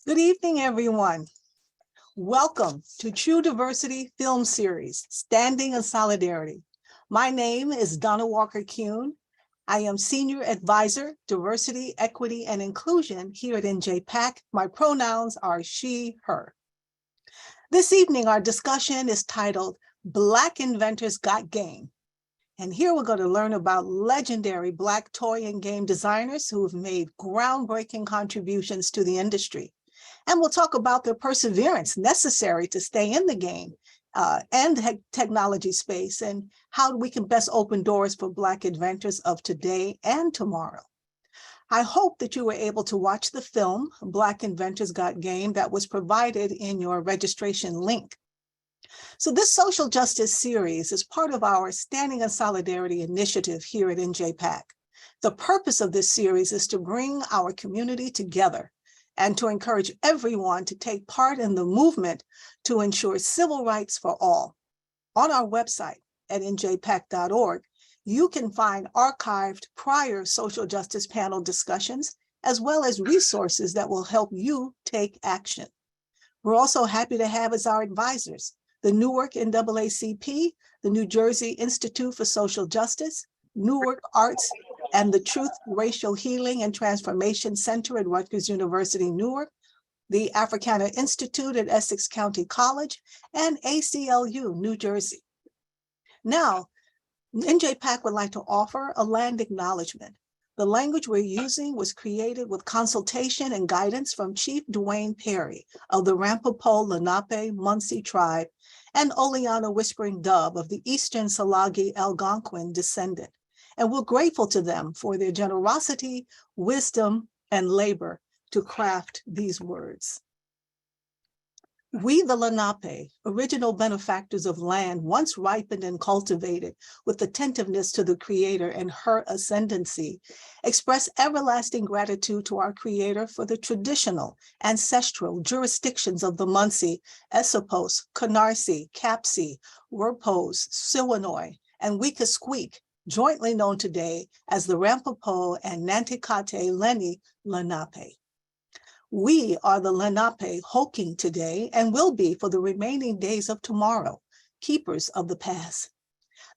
Good evening, everyone. Welcome to True Diversity Film Series, Standing in Solidarity. My name is Donna Walker-Kuhn. I am Senior Advisor, Diversity, Equity, and Inclusion here at NJPAC. My pronouns are she, her. This evening, our discussion is titled, Black Inventors Got Game. And here we're going to learn about legendary Black toy and game designers who have made groundbreaking contributions to the industry. And we'll talk about the perseverance necessary to stay in the game and technology space and how we can best open doors for Black inventors of today and tomorrow. I hope that you were able to watch the film, Black Inventors Got Game, that was provided in your registration link. So this social justice series is part of our Standing in Solidarity initiative here at NJPAC. The purpose of this series is to bring our community together and to encourage everyone to take part in the movement to ensure civil rights for all. On our website, at njpac.org, you can find archived prior social justice panel discussions, as well as resources that will help you take action. We're also happy to have as our advisors the Newark NAACP, the New Jersey Institute for Social Justice, Newark Arts, and the Truth, Racial Healing and Transformation Center at Rutgers University, Newark, the Africana Institute at Essex County College, and ACLU, New Jersey. Now, NJPAC would like to offer a land acknowledgement. The language we're using was created with consultation and guidance from Chief Dwayne Perry of the Rampopo Lenape Munsee tribe and Oleana Whispering Dove of the Eastern Salagi Algonquin descendant. And we're grateful to them for their generosity, wisdom, and labor to craft these words. We, the Lenape, original benefactors of land once ripened and cultivated with attentiveness to the Creator and her ascendancy, express everlasting gratitude to our Creator for the traditional, ancestral jurisdictions of the Munsee, Esopos, Canarsie, Capsee, Werpos, Siwanoy, and Weekasqueak, jointly known today as the Rampopo and Nanticoke Lenni Lenape. We are the Lenape hulking today and will be for the remaining days of tomorrow, keepers of the past.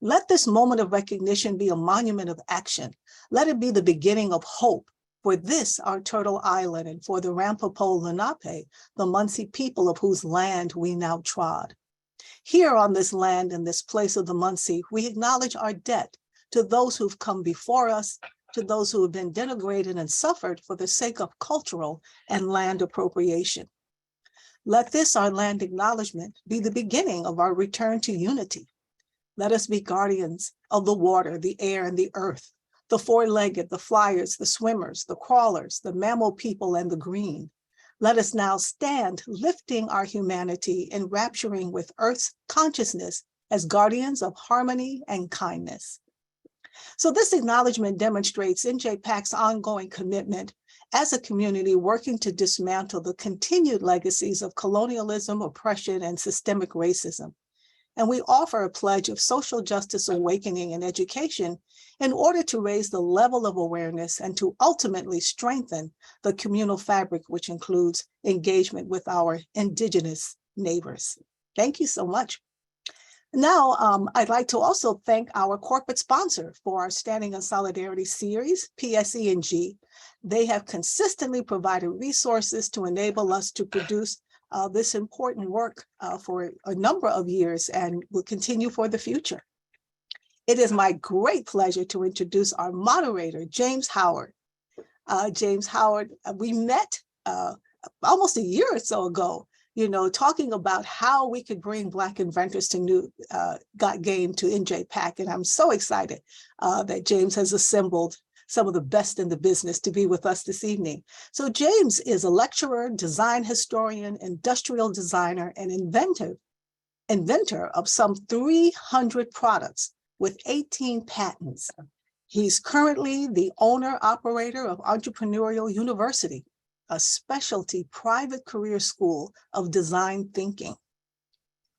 Let this moment of recognition be a monument of action. Let it be the beginning of hope for this, our Turtle Island, and for the Rampopo Lenape, the Munsee people of whose land we now trod. Here on this land and this place of the Munsee, we acknowledge our debt to those who've come before us, to those who have been denigrated and suffered for the sake of cultural and land appropriation. Let this, our land acknowledgement, be the beginning of our return to unity. Let us be guardians of the water, the air, and the earth, the four-legged, the flyers, the swimmers, the crawlers, the mammal people, and the green. Let us now stand lifting our humanity, enrapturing with Earth's consciousness as guardians of harmony and kindness. So this acknowledgement demonstrates NJPAC's ongoing commitment as a community working to dismantle the continued legacies of colonialism, oppression, and systemic racism. And we offer a pledge of social justice awakening and education in order to raise the level of awareness and to ultimately strengthen the communal fabric, which includes engagement with our Indigenous neighbors. Thank you so much. Now, I'd like to also thank our corporate sponsor for our Standing in Solidarity series, PSEG. They have consistently provided resources to enable us to produce this important work for a number of years and will continue for the future. It is my great pleasure to introduce our moderator, James Howard. James Howard, we met almost a year or so ago, talking about how we could bring Black inventors to Got Game to NJPAC. And I'm so excited that James has assembled some of the best in the business to be with us this evening. So James is a lecturer, design historian, industrial designer, and inventor of some 300 products with 18 patents. He's currently the owner-operator of Entrepreneurial University, a specialty private career school of design thinking.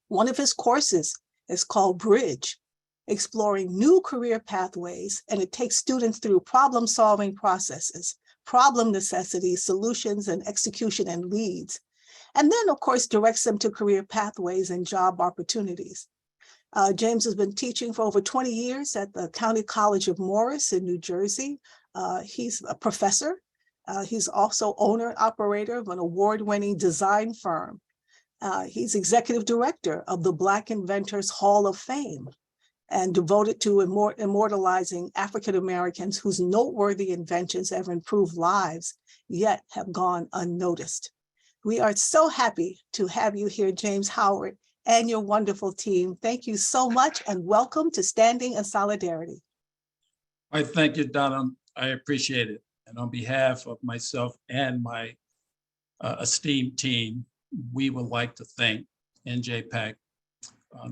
One of his courses is called Bridge, exploring new career pathways, and it takes students through problem-solving processes, problem necessities, solutions, and execution and leads. And then, of course, directs them to career pathways and job opportunities. James has been teaching for over 20 years at the County College of Morris in New Jersey. He's a professor. He's also owner-operator of an award-winning design firm. He's executive director of the Black Inventors Hall of Fame and devoted to immortalizing African Americans whose noteworthy inventions have improved lives, yet have gone unnoticed. We are so happy to have you here, James Howard, and your wonderful team. Thank you so much and welcome to Standing in Solidarity. I thank you, Donna. I appreciate it. And on behalf of myself and my esteemed team, we would like to thank NJPAC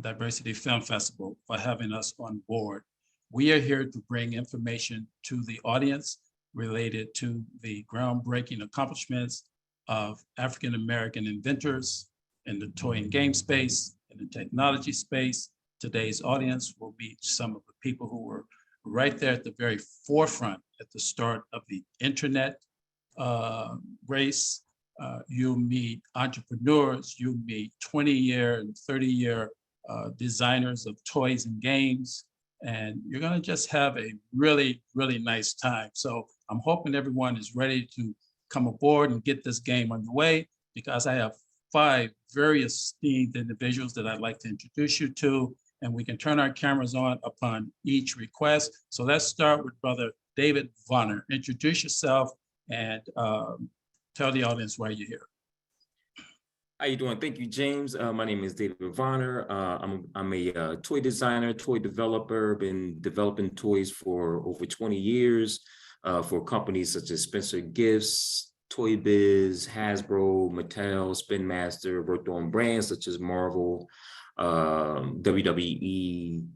Diversity Film Festival for having us on board. We are here to bring information to the audience related to the groundbreaking accomplishments of African American inventors in the toy and game space, in the technology space, today's audience will meet some of the people who were right there at the very forefront at the start of the internet race. You'll meet entrepreneurs, you'll meet 20-year and 30-year designers of toys and games, and you're gonna just have a really, really nice time. So I'm hoping everyone is ready to come aboard and get this game underway, because I have 5 very esteemed individuals that I'd like to introduce you to, and we can turn our cameras on upon each request. So let's start with Brother David Vonner. Introduce yourself and tell the audience why you're here. How you doing? Thank you, James. My name is David Vonner. I'm a toy designer, toy developer. Been developing toys for over 20 years for companies such as Spencer Gifts, Toy Biz, Hasbro, Mattel, Spin Master. Worked on brands such as Marvel, WWE,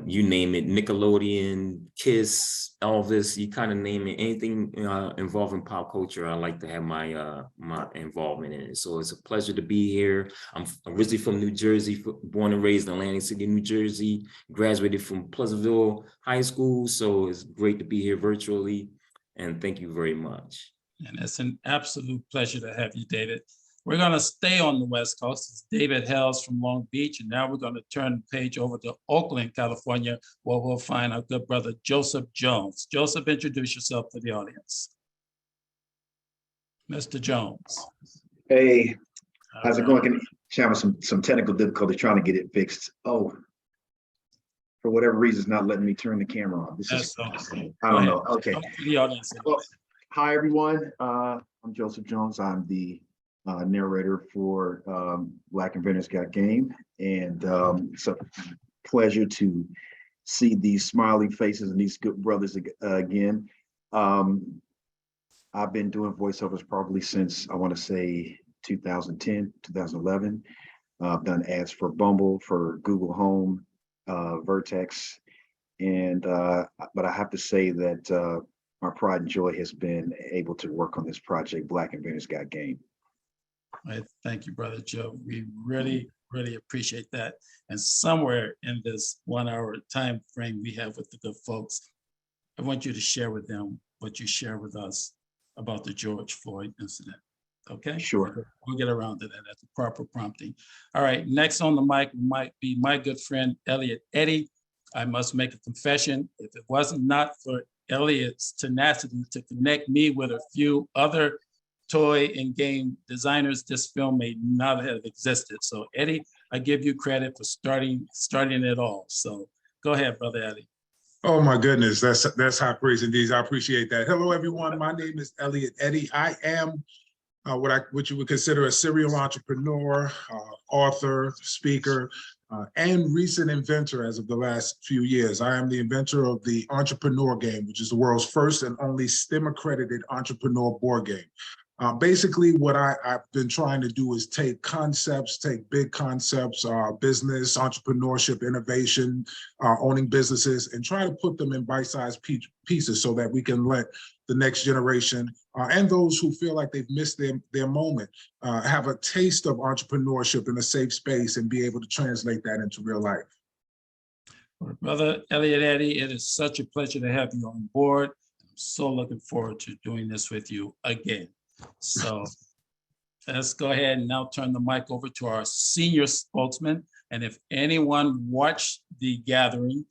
you name it, Nickelodeon, Kiss, Elvis, you kind of name it, anything involving pop culture, I like to have my my involvement in it. So it's a pleasure to be here. I'm originally from New Jersey, born and raised in Atlantic City, New Jersey, graduated from Pleasantville High School. So it's great to be here virtually. And thank you very much. And it's an absolute pleasure to have you, David. We're going to stay on the West Coast. It's David hails from Long Beach, and now we're going to turn the page over to Oakland, California, where we'll find our good brother, Joseph Jones. Joseph, introduce yourself to the audience. Mr. Jones. Hey, how's it going? Having some technical difficulty trying to get it fixed. Oh, for whatever reason, it's not letting me turn the camera on. This is, I don't know. Okay. The audience. Well, hi, everyone. I'm Joseph Jones. I'm the narrator for Black Inventors Got Game, and it's a pleasure to see these smiling faces and these good brothers again. I've been doing voiceovers probably since, I want to say, 2010, 2011. I've done ads for Bumble, for Google Home, Vertex, and but I have to say that my pride and joy has been able to work on this project, Black Inventors Got Game. Right. Thank you, Brother Joe. We really, really appreciate that. And somewhere in this 1 hour time frame we have with the good folks, I want you to share with them what you share with us about the George Floyd incident. Okay? Sure. We'll get around to that at the proper prompting. All right, next on the mic might be my good friend, Elliot Eddy. I must make a confession. If it wasn't not for Elliot's tenacity to connect me with a few other toy and game designers, this film may not have existed. So Eddie, I give you credit for starting it all. So go ahead, Brother Eddie. Oh my goodness, that's high praise indeed. I appreciate that. Hello, everyone. My name is Elliot Eddy. I am what you would consider a serial entrepreneur, author, speaker, and recent inventor as of the last few years. I am the inventor of the Entrepreneur Game, which is the world's first and only STEM-accredited entrepreneur board game. Basically, what I've been trying to do is take big concepts, business, entrepreneurship, innovation, owning businesses, and try to put them in bite-sized pieces so that we can let the next generation and those who feel like they've missed their moment have a taste of entrepreneurship in a safe space and be able to translate that into real life. Brother Elliot Eddy, it is such a pleasure to have you on board. I'm so looking forward to doing this with you again. So let's go ahead and now turn the mic over to our senior spokesman. And if anyone watched the gathering,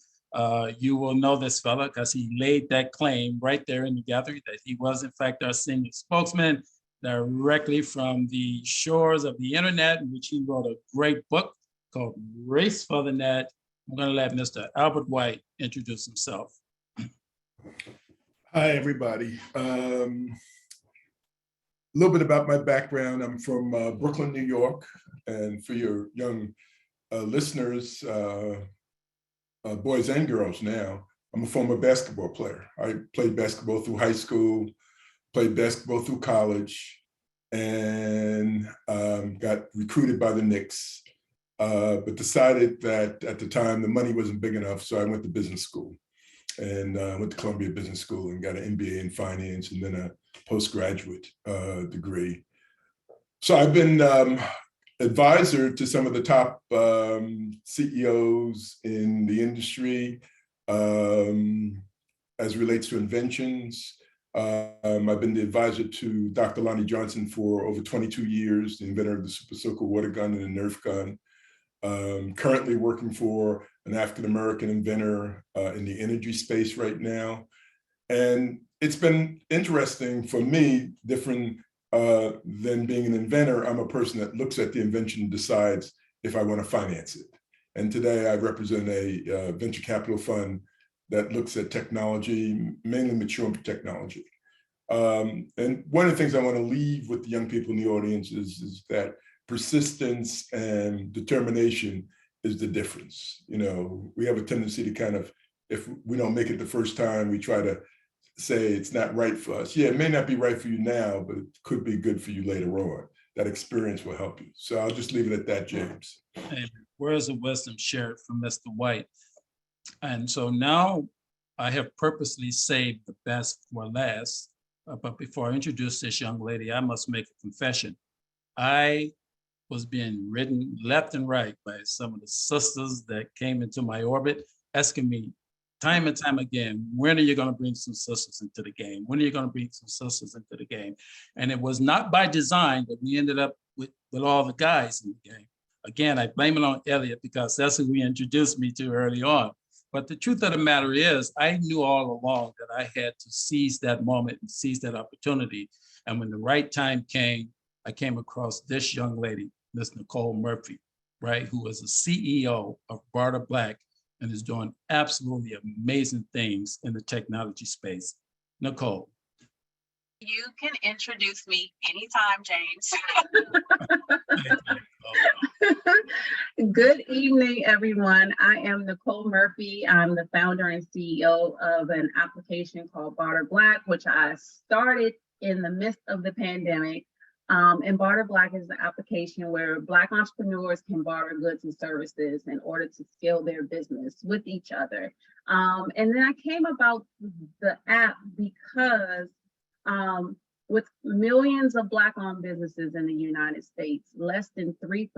you will know this fella because he laid that claim right there in the gathering that he was in fact our senior spokesman, directly from the shores of the internet, in which he wrote a great book called Race for the Net. I'm going to let Mr. Albert White introduce himself. Hi, everybody. A little bit about my background. I'm from Brooklyn, New York. And for your young listeners, boys and girls now, I'm a former basketball player. I played basketball through high school, played basketball through college, and got recruited by the Knicks, but decided that at the time the money wasn't big enough, so I went to business school. And went to Columbia Business School and got an MBA in finance and then a postgraduate degree. So I've been advisor to some of the top CEOs in the industry as relates to inventions. I've been the advisor to Dr. Lonnie Johnson for over 22 years, the inventor of the Super Soaker water gun and the Nerf gun. Currently working for an African-American inventor in the energy space right now. And it's been interesting for me, different than being an inventor. I'm a person that looks at the invention and decides if I want to finance it. And today I represent a venture capital fund that looks at technology, mainly mature technology. And one of the things I want to leave with the young people in the audience is that persistence and determination is the difference. You know, we have a tendency to kind of, if we don't make it the first time, we try to say it's not right for us. Yeah, it may not be right for you now, but it could be good for you later on. That experience will help you. So I'll just leave it at that, James. Hey, words of wisdom shared from Mr. White. And so now I have purposely saved the best for last. But before I introduce this young lady, I must make a confession. I was being ridden left and right by some of the sisters that came into my orbit, asking me time and time again, when are you going to bring some sisters into the game? When are you going to bring some sisters into the game? And it was not by design that we ended up with all the guys in the game. Again, I blame it on Elliot because that's who he introduced me to early on. But the truth of the matter is, I knew all along that I had to seize that moment and seize that opportunity. And when the right time came, I came across this young lady, Miss Nicole Murphy, right, who is the CEO of Barter Black and is doing absolutely amazing things in the technology space. Nicole. You can introduce me anytime, James. Good evening, everyone. I am Nicole Murphy. I'm the founder and CEO of an application called Barter Black, which I started in the midst of the pandemic. And Barter Black is an application where Black entrepreneurs can barter goods and services in order to scale their business with each other. And then I came about the app because with millions of Black-owned businesses in the United States, less than 3%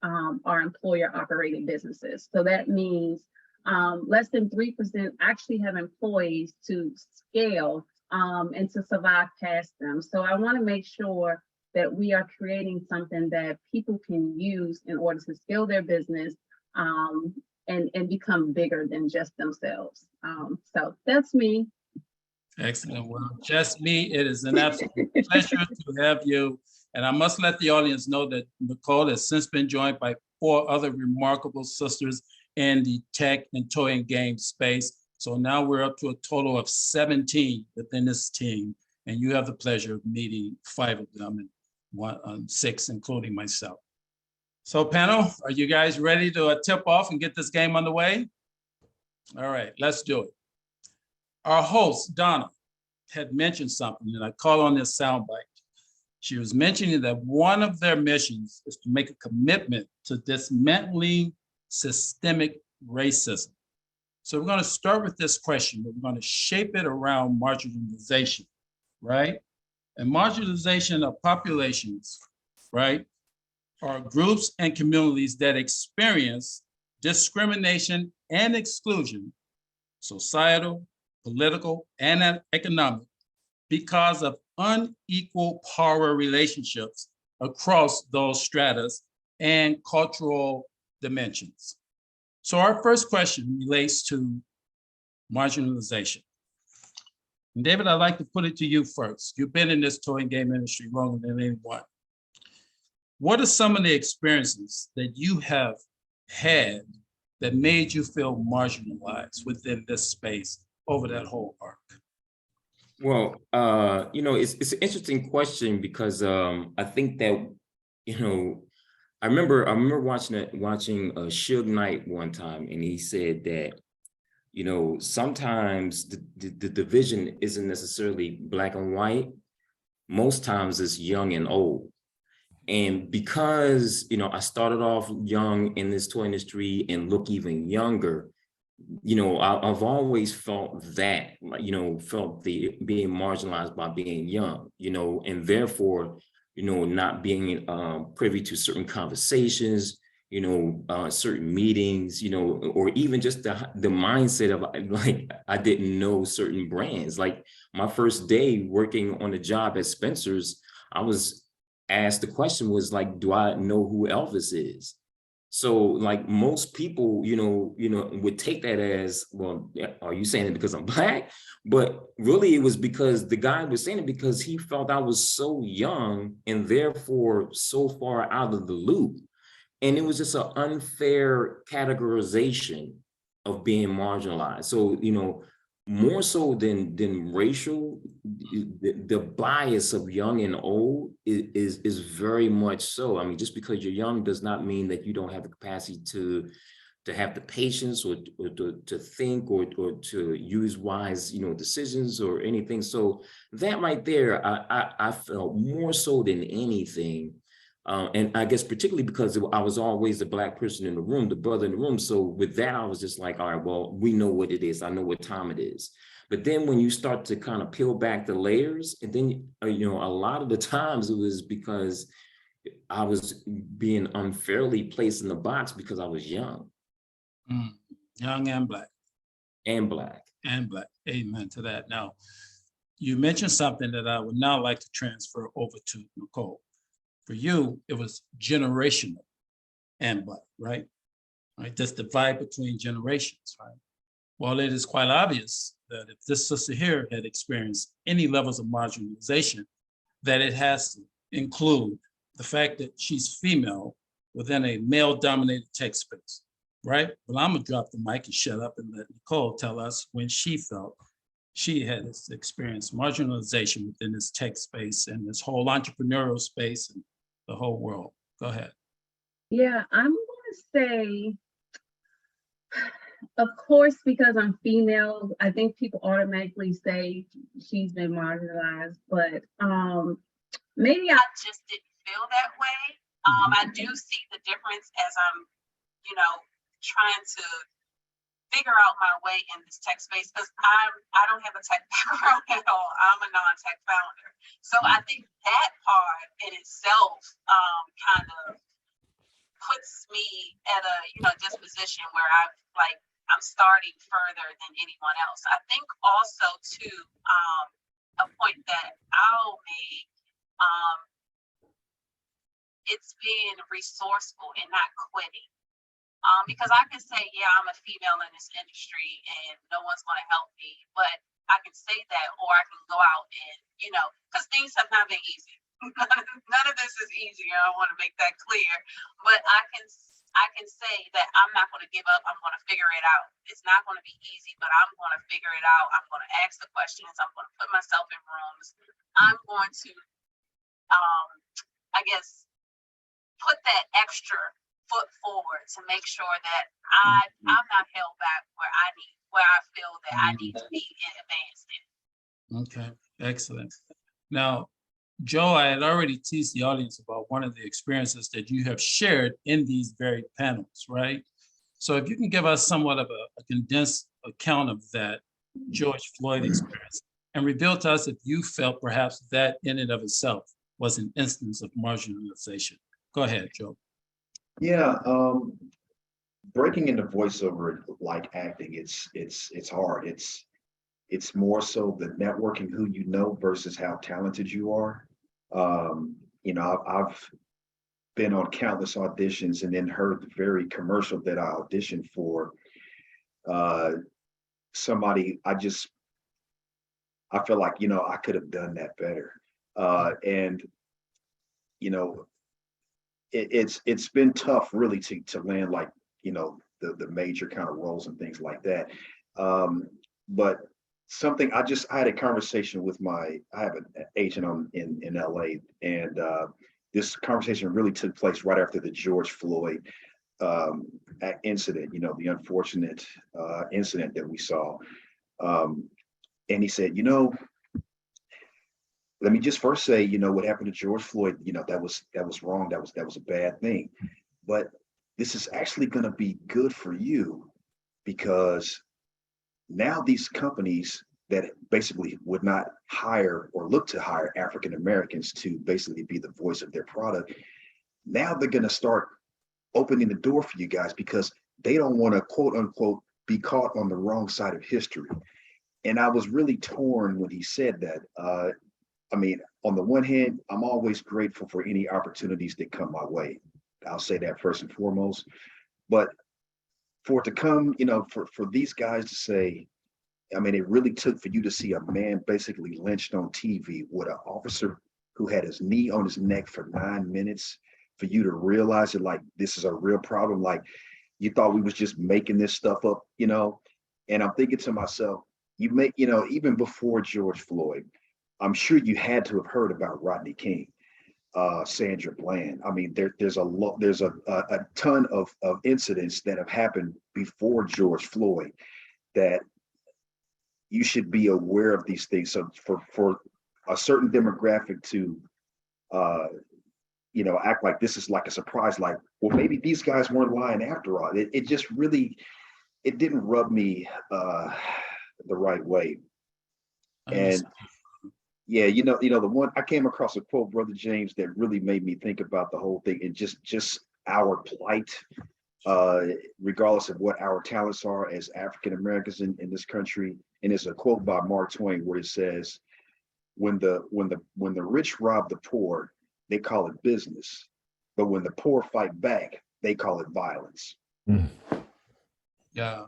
are employer-operated businesses. So that means less than 3% actually have employees to scale and to survive past them. So I want to make sure that we are creating something that people can use in order to scale their business and become bigger than just themselves. So that's me. Excellent. Well, just me, it is an absolute pleasure to have you. And I must let the audience know that Nicole has since been joined by 4 other remarkable sisters in the tech and toy and game space. So now we're up to a total of 17 within this team. And you have the pleasure of meeting 5 of them and 6, including myself. So panel, are you guys ready to tip off and get this game underway? All right, let's do it. Our host, Donna, had mentioned something, and I call on this soundbite. She was mentioning that one of their missions is to make a commitment to dismantling systemic racism. So we're going to start with this question, but we're going to shape it around marginalization, right? And marginalization of populations, right, are groups and communities that experience discrimination and exclusion, societal, political, and economic, because of unequal power relationships across those stratas and cultural dimensions. So our first question relates to marginalization. And David, I'd like to put it to you first. You've been in this toy and game industry longer than anyone. What are some of the experiences that you have had that made you feel marginalized within this space over that whole arc? Well, you know, it's an interesting question because I think that, you know, I remember watching Suge Knight one time, and he said that, you know, sometimes the division isn't necessarily black and white. Most times it's young and old. And because, you know, I started off young in this toy industry and look even younger, you know, I've always felt that, you know, felt the being marginalized by being young, you know, and therefore not being privy to certain conversations, certain meetings, or even just the mindset of like, I didn't know certain brands. Like my first day working on a job at Spencer's, I was asked the question was like, do I know who Elvis is? So like most people, would take that as, well, are you saying it because I'm Black? But really it was because the guy was saying it because he felt I was so young and therefore so far out of the loop. And it was just an unfair categorization of being marginalized. So, more so than racial, the bias of young and old is very much so. I mean, just because you're young does not mean that you don't have the capacity to have the patience or to think or to use wise, decisions or anything. So that right there, I felt more so than anything. And I guess particularly because I was always the Black person in the room, the brother in the room. So with that, I was just like, all right, well, we know what it is. I know what time it is. But then when you start to kind of peel back the layers, and then, a lot of the times it was because I was being unfairly placed in the box because I was young. Young and Black. And Black. And Black. Amen to that. Now, you mentioned something that I would now like to transfer over to Nicole. For you, it was generational and Black, right? Right. That's the divide between generations, right? Well, it is quite obvious that if this sister here had experienced any levels of marginalization, that it has to include the fact that she's female within a male-dominated tech space, right? Well, I'm gonna drop the mic and shut up and let Nicole tell us when she felt she had experienced marginalization within this tech space and this whole entrepreneurial space and the whole world. Go ahead. Yeah, I'm gonna say, of course, because I'm female, I think people automatically say she's been marginalized, but maybe I just didn't feel that way. I do see the difference as I'm, trying to figure out my way in this tech space, because I don't have a tech background at all. I'm a non-tech founder. So I think that part in itself kind of puts me at a disposition where I'm starting further than anyone else. I think also too, a point that I'll make, it's being resourceful and not quitting. Because I can say, yeah, I'm a female in this industry and no one's going to help me, but I can say that, or I can go out and, because things have not been easy. None of this is easy. I want to make that clear, but I can say that I'm not going to give up. I'm going to figure it out. It's not going to be easy, but I'm going to figure it out. I'm going to ask the questions. I'm going to put myself in rooms. I'm going to, I guess, put that extra foot forward to make sure that I'm not held back where I feel that I need to be advanced in. Okay, excellent. Now, Joe, I had already teased the audience about one of the experiences that you have shared in these very panels, right? So if you can give us somewhat of a condensed account of that George Floyd experience and reveal to us if you felt perhaps that in and of itself was an instance of marginalization. Go ahead, Joe. Yeah, breaking into voiceover like acting, it's hard. It's more so the networking who you know versus how talented you are. I've been on countless auditions and then heard the very commercial that I auditioned for. Somebody, I feel like, I could have done that better. And it's been tough really to land like, the major kind of roles and things like that. But something I had a conversation with I have an agent in LA, and this conversation really took place right after the George Floyd incident, the unfortunate incident that we saw. And he said, let me just first say, what happened to George Floyd, that was wrong. That was a bad thing. But this is actually going to be good for you, because now these companies, that basically would not hire or look to hire African Americans to basically be the voice of their product. Now they're going to start opening the door for you guys because they don't want to, quote unquote, be caught on the wrong side of history. And I was really torn when he said that. I mean, on the one hand, I'm always grateful for any opportunities that come my way. I'll say that first and foremost. But for it to come, you know, for these guys to say, I mean, it really took for you to see a man basically lynched on TV with an officer who had his knee on his neck for 9 minutes, for you to realize that, like, this is a real problem. Like, you thought we was just making this stuff up, you know? And I'm thinking to myself, you know, even before George Floyd, I'm sure you had to have heard about Rodney King, Sandra Bland. I mean, there's a ton of incidents that have happened before George Floyd that you should be aware of these things. So for a certain demographic to, you know, act like this is like a surprise, like, well, maybe these guys weren't lying after all. It just really, it didn't rub me the right way. And yeah, you know, the one I came across a quote, Brother James, that really made me think about the whole thing and just our plight, regardless of what our talents are as African Americans in this country. And it's a quote by Mark Twain where it says, when the rich rob the poor, they call it business. But when the poor fight back, they call it violence. Yeah.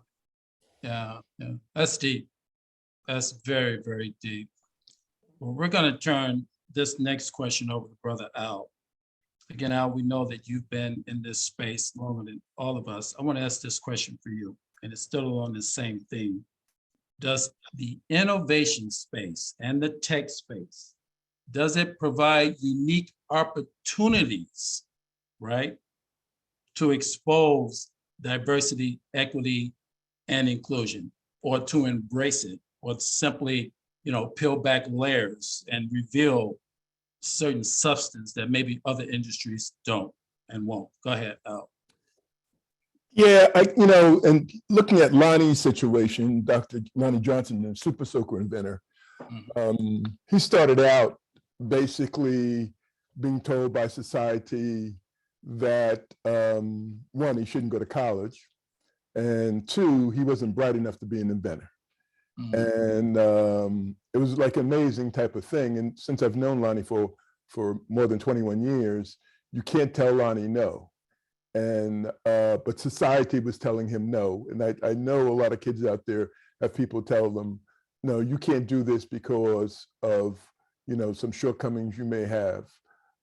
That's deep. That's very, very deep. Well, we're going to turn this next question over to Brother Al. Again, Al, we know that you've been in this space longer than all of us. I want to ask this question for you, and it's still on the same theme. Does the innovation space and the tech space, does it provide unique opportunities, right, to expose diversity, equity, and inclusion, or to embrace it, or simply, you know, peel back layers and reveal certain substance that maybe other industries don't and won't? Go ahead, Al. Yeah, you know, and looking at Lonnie's situation, Dr. Lonnie Johnson, the super soaker inventor, he started out basically being told by society that, one, he shouldn't go to college, and two, he wasn't bright enough to be an inventor. And it was like an amazing type of thing. And since I've known Lonnie for more than 21 years, you can't tell Lonnie no. And but society was telling him no. And I know a lot of kids out there have people tell them, no, you can't do this because of, you know, some shortcomings you may have.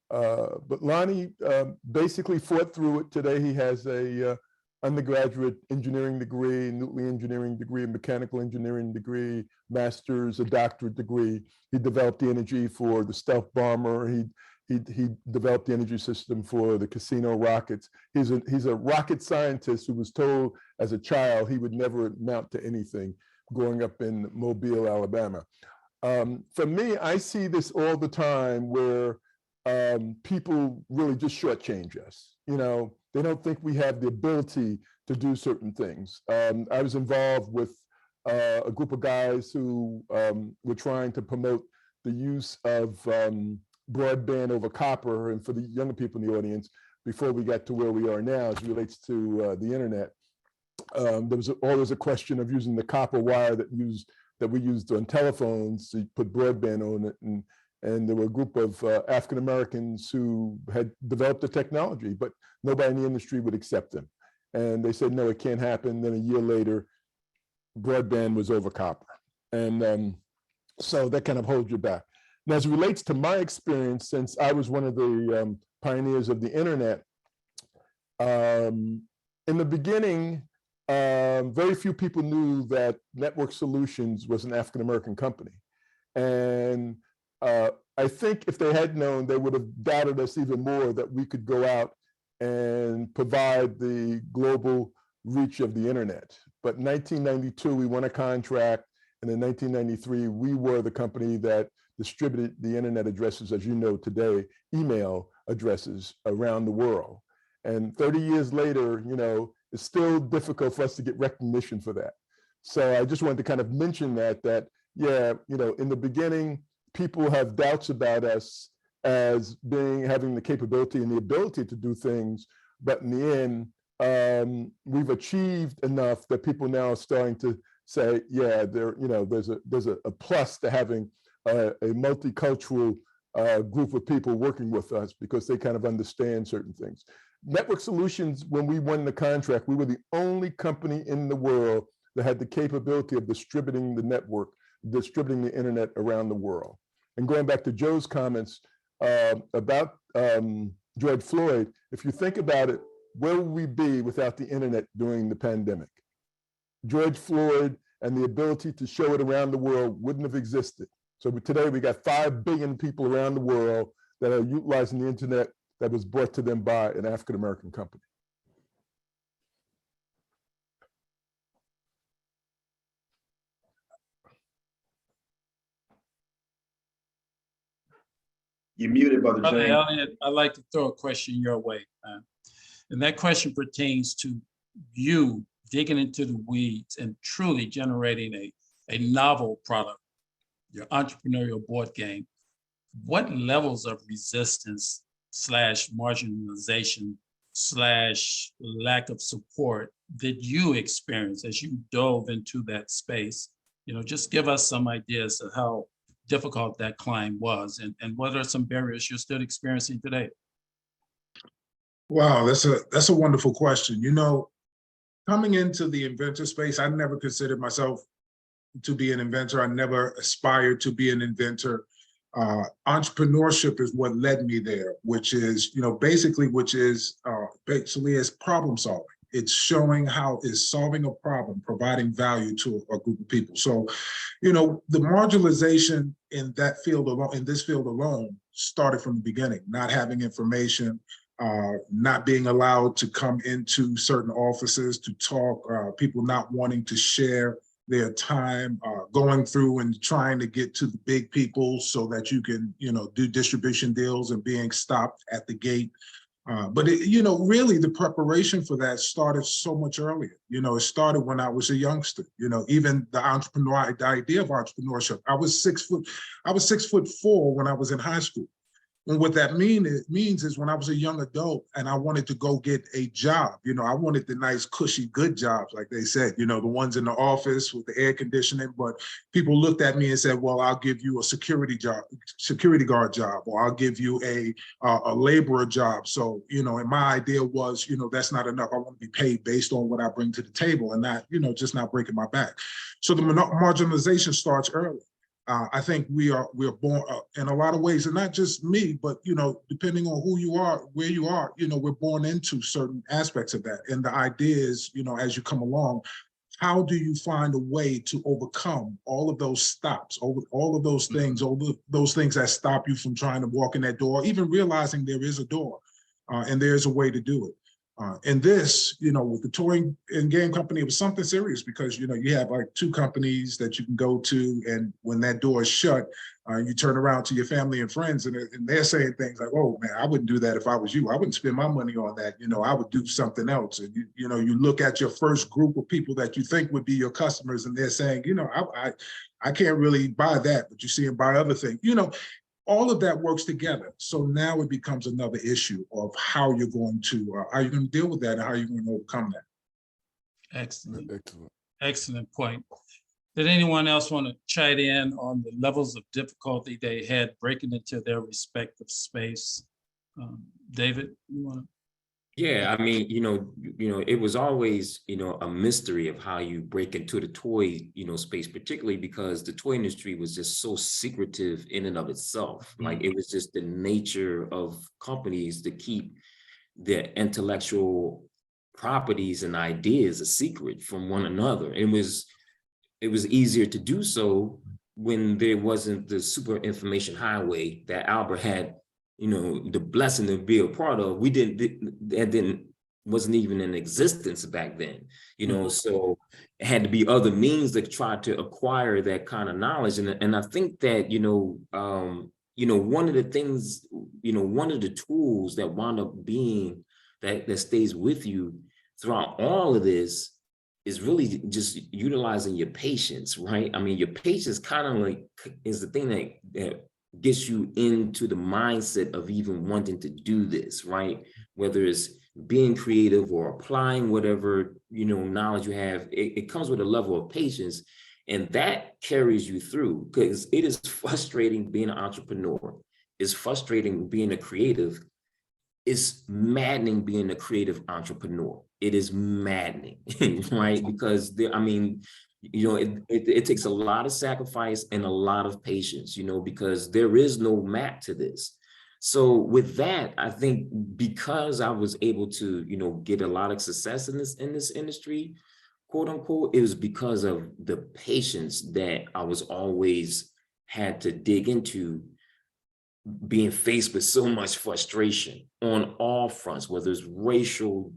But Lonnie basically fought through it. Today he has a undergraduate engineering degree, nuclear engineering degree, mechanical engineering degree, master's, a doctorate degree. He developed the energy for the stealth bomber. He developed the energy system for the casino rockets. He's a rocket scientist who was told as a child he would never amount to anything growing up in Mobile, Alabama. For me, I see this all the time where people really just shortchange us. You know, they don't think we have the ability to do certain things. I was involved with a group of guys who were trying to promote the use of broadband over copper. And for the younger people in the audience, before we got to where we are now as it relates to the internet, there was always a question of using the copper wire that we used on telephones to put broadband on it. And there were a group of African Americans who had developed the technology, but nobody in the industry would accept them. And they said, no, it can't happen. Then a year later, broadband was over copper. And so that kind of holds you back. Now, as it relates to my experience, since I was one of the pioneers of the internet, in the beginning, very few people knew that Network Solutions was an African-American company. And I think if they had known, they would have doubted us even more that we could go out and provide the global reach of the internet. But in 1992, we won a contract. And in 1993, we were the company that distributed the internet addresses, as you know today, email addresses around the world. And 30 years later, you know, it's still difficult for us to get recognition for that. So I just wanted to kind of mention that yeah, in the beginning, people have doubts about us as having the capability and the ability to do things, but in the end, we've achieved enough that people now are starting to say, yeah, there's a plus to having a multicultural group of people working with us because they kind of understand certain things. Network Solutions, when we won the contract, we were the only company in the world that had the capability of distributing the network, distributing the internet around the world. And going back to Joe's comments about George Floyd, if you think about it, where would we be without the internet during the pandemic? George Floyd and the ability to show it around the world wouldn't have existed. So today we got 5 billion people around the world that are utilizing the internet that was brought to them by an African-American company. You're muted, Brother Brother James. Elliott, I'd like to throw a question your way. And that question pertains to you digging into the weeds and truly generating a novel product, your entrepreneurial board game. What levels of resistance / marginalization / lack of support did you experience as you dove into that space? Just give us some ideas of how difficult that climb was and what are some barriers you're still experiencing today? Wow, that's a wonderful question. Coming into the inventor space, I never considered myself to be an inventor. I never aspired to be an inventor. Entrepreneurship is what led me there, which is basically is problem solving. It's showing how is solving a problem, providing value to a group of people. So, the marginalization in that field alone, in this field alone, started from the beginning. Not having information, not being allowed to come into certain offices to talk, people not wanting to share their time, going through and trying to get to the big people so that you can, do distribution deals and being stopped at the gate. But really the preparation for that started so much earlier. It started when I was a youngster. Even the idea of entrepreneurship. I was 6'4" when I was in high school. And what that means is when I was a young adult and I wanted to go get a job, I wanted the nice, cushy, good jobs, like they said, the ones in the office with the air conditioning. But people looked at me and said, well, I'll give you a security guard job, or I'll give you a laborer job. So, and my idea was, that's not enough. I want to be paid based on what I bring to the table and not, just not breaking my back. So the marginalization starts early. I think we're born in a lot of ways, and not just me, but depending on who you are, where you are, we're born into certain aspects of that. And the idea is, as you come along, how do you find a way to overcome all of those stops, all of those things, those things that stop you from trying to walk in that door, even realizing there is a door and there's a way to do it. And this, with the touring and game company, it was something serious because, you have like 2 companies that you can go to. And when that door is shut, you turn around to your family and friends and they're saying things like, oh, man, I wouldn't do that if I was you. I wouldn't spend my money on that. I would do something else. And, you look at your first group of people that you think would be your customers and they're saying, I can't really buy that, but you see them buy other things. All of that works together. So now it becomes another issue of how you're going to deal with that and how you're going to overcome that. Excellent. Excellent point. Did anyone else want to chime in on the levels of difficulty they had breaking into their respective space? David, you want to? Yeah, I mean, it was always, a mystery of how you break into the toy, space, particularly because the toy industry was just so secretive in and of itself. Like it was just the nature of companies to keep their intellectual properties and ideas a secret from one another. It was easier to do so when there wasn't the super information highway that Albert had the blessing to be a part of. Wasn't even in existence back then, so it had to be other means to try to acquire that kind of knowledge. And I think that, one of the things, one of the tools that wound up being that stays with you throughout all of this is really just utilizing your patience, right? I mean, your patience kind of like is the thing that gets you into the mindset of even wanting to do this, right? Whether it's being creative or applying whatever, knowledge you have, it comes with a level of patience, and that carries you through, because it is frustrating being an entrepreneur. It's frustrating being a creative. It's maddening being a creative entrepreneur. It is maddening, right? Because it takes a lot of sacrifice and a lot of patience, because there is no map to this. So with that, I think because I was able to, get a lot of success in this industry, quote unquote, it was because of the patience that I was always had to dig into, being faced with so much frustration on all fronts, whether it's racial,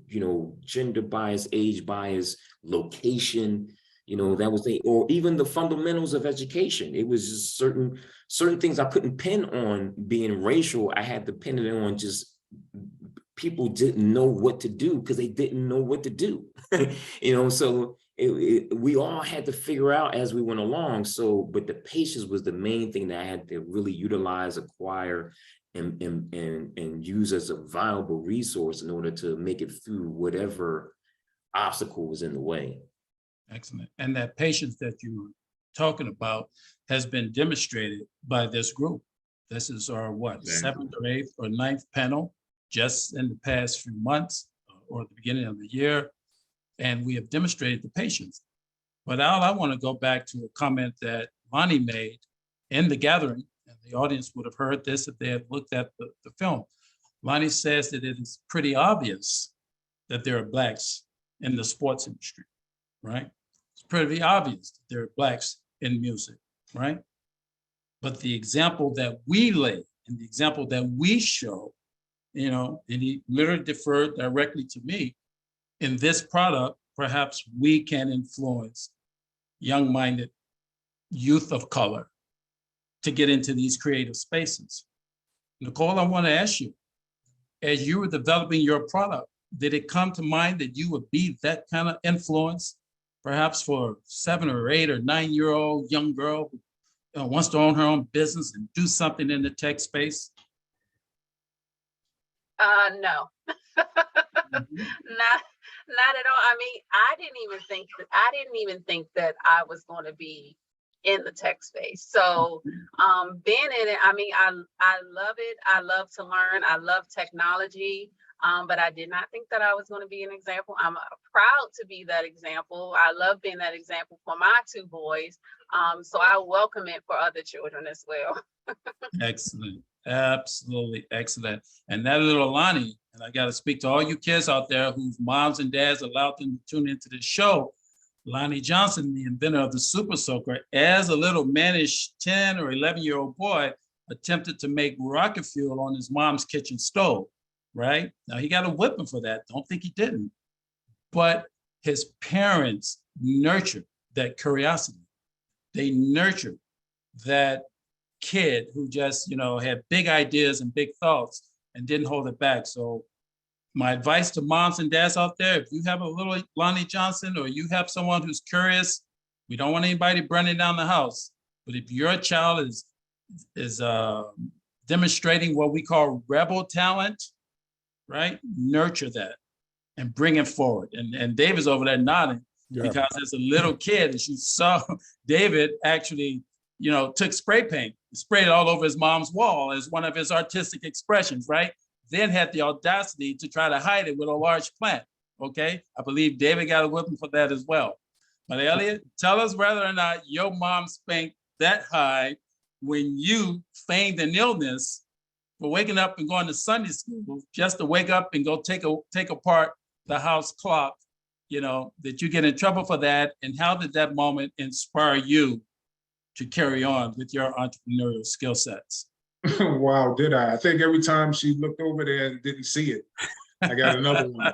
gender bias, age bias, location, that was or even the fundamentals of education. It was just certain things I couldn't pin on being racial. I had to pin it on just people didn't know what to do because they didn't know what to do. So we all had to figure out as we went along. So, but the patience was the main thing that I had to really utilize, acquire, and use as a viable resource in order to make it through whatever obstacle was in the way. Excellent. And that patience that you were talking about has been demonstrated by this group. This is our Exactly. 7th or 8th or 9th panel just in the past few months or at the beginning of the year. And we have demonstrated the patience. But I want to go back to a comment that Lonnie made in the gathering, and the audience would have heard this if they had looked at the film. Lonnie says that it is pretty obvious that there are Blacks in the sports industry, right? It's pretty obvious that there are Blacks in music, right? But the example that we lay and the example that we show, and he literally deferred directly to me, in this product, perhaps we can influence young-minded youth of color to get into these creative spaces. Nicole, I want to ask you, as you were developing your product, did it come to mind that you would be that kind of influence, perhaps for a 7 or 8 or 9-year-old young girl who wants to own her own business and do something in the tech space? No. Not at all. I mean, I didn't even think that I was going to be in the tech space. So being in it, I mean, I love it. I love to learn. I love technology. But I did not think that I was going to be an example. I'm proud to be that example. I love being that example for my 2 boys. So I welcome it for other children as well. Excellent. Absolutely excellent. And that little Lonnie, and I got to speak to all you kids out there whose moms and dads allowed them to tune into this show. Lonnie Johnson, the inventor of the Super Soaker, as a little mannish 10 or 11-year-old boy, attempted to make rocket fuel on his mom's kitchen stove, right? Now, he got a whipping for that. Don't think he didn't. But his parents nurtured that curiosity. They nurtured that kid who just, had big ideas and big thoughts and didn't hold it back. So my advice to moms and dads out there, if you have a little Lonnie Johnson or you have someone who's curious, we don't want anybody burning down the house. But if your child is demonstrating what we call rebel talent, right? Nurture that and bring it forward. And David's over there nodding because as a little kid, as you saw, David actually, took spray paint, sprayed it all over his mom's wall as one of his artistic expressions, right? Then had the audacity to try to hide it with a large plant, okay? I believe David got a whipping for that as well. But Elliot, tell us whether or not your mom spanked that high when you feigned an illness for waking up and going to Sunday school just to wake up and go take apart the house clock, that you get in trouble for that. And how did that moment inspire you to carry on with your entrepreneurial skill sets? Wow, did I? I think every time she looked over there and didn't see it, I got another one.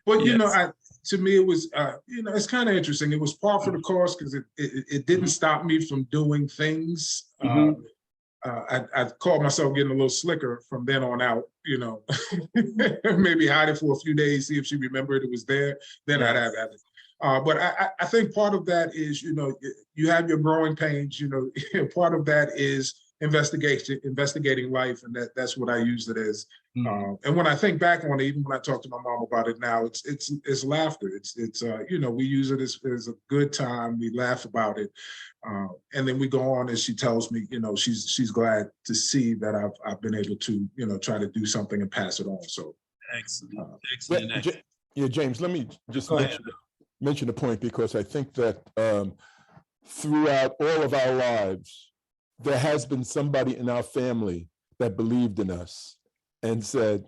But Yes. to me, it was it's kind of interesting. It was par for the course because it didn't stop me from doing things. I called myself getting a little slicker from then on out, you know, maybe hide it for a few days, see if she remembered it was there, then I'd have at it. But I think part of that is, you know, you have your growing pains, you know, part of that is investigating life, and that's what I use it as. And when I think back on it, even when I talk to my mom about it now, it's laughter. It's you know, we use it as a good time. We laugh about it, and then we go on, and she tells me, you know, she's glad to see that I've been able to, you know, try to do something and pass it on. So Excellent, excellent. Yeah, James, let me just mention a point, because I think that throughout all of our lives, there has been somebody in our family that believed in us and said,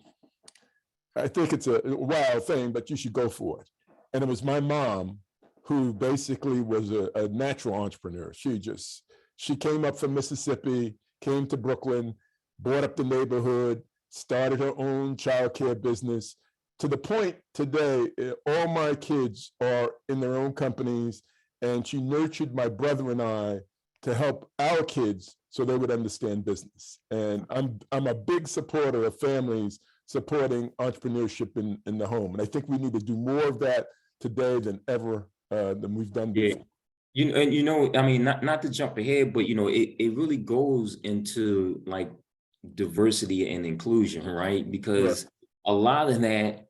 I think it's a wild thing, but you should go for it. And it was my mom, who basically was a natural entrepreneur. She came up from Mississippi, came to Brooklyn, bought up the neighborhood, started her own childcare business, to the point today, all my kids are in their own companies, and she nurtured my brother and I to help our kids so they would understand business. And I'm a big supporter of families supporting entrepreneurship in the home. And I think we need to do more of that today than ever than we've done before. Yeah. And you know, I mean, not to jump ahead, but you know, it really goes into like diversity and inclusion, right? Because a lot of that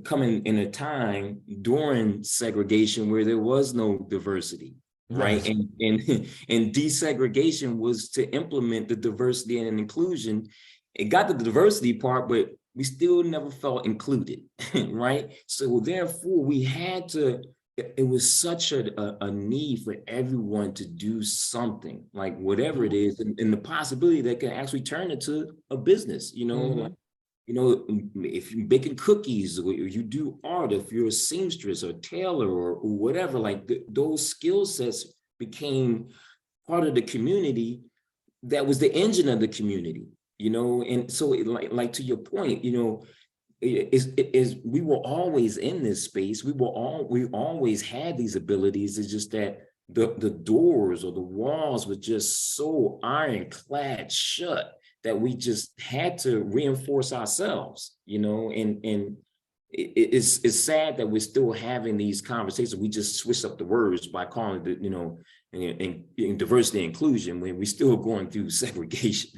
coming in a time during segregation where there was no diversity. Right. And desegregation was to implement the diversity and inclusion. It got to the diversity part, but we still never felt included. Right. So therefore, we had to, it was such a need for everyone to do something, like whatever it is, and the possibility that can actually turn into a business, you know, like, you know, if you're baking cookies, or you do art, if you're a seamstress or tailor or whatever, like those skill sets became part of the community. That was the engine of the community, you know. And so like to your point, you know, is we were always in this space. We always had these abilities. It's just that the doors or the walls were just so ironclad shut that we just had to reinforce ourselves, you know. And it's sad that we're still having these conversations. We just switched up the words by calling it, you know, in diversity and inclusion, when we're still going through segregation.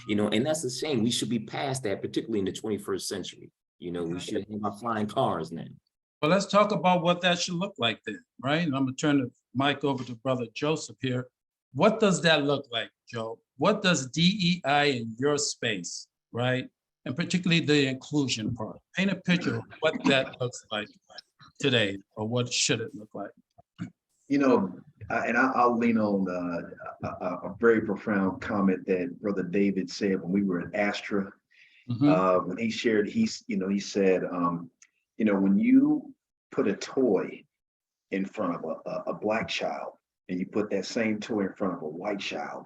You know, and that's a shame. We should be past that, particularly in the 21st century. You know, we should have our flying cars now. Well, let's talk about what that should look like then, right? And I'm gonna turn the mic over to Brother Joseph here. What does that look like, Joe? What does DEI in your space, right? And particularly the inclusion part. Paint a picture of what that looks like today, or what should it look like? You know, and I'll lean on a very profound comment that Brother David said when we were at Astra. When he shared, he said, you know, when you put a toy in front of a black child, and you put that same toy in front of a white child,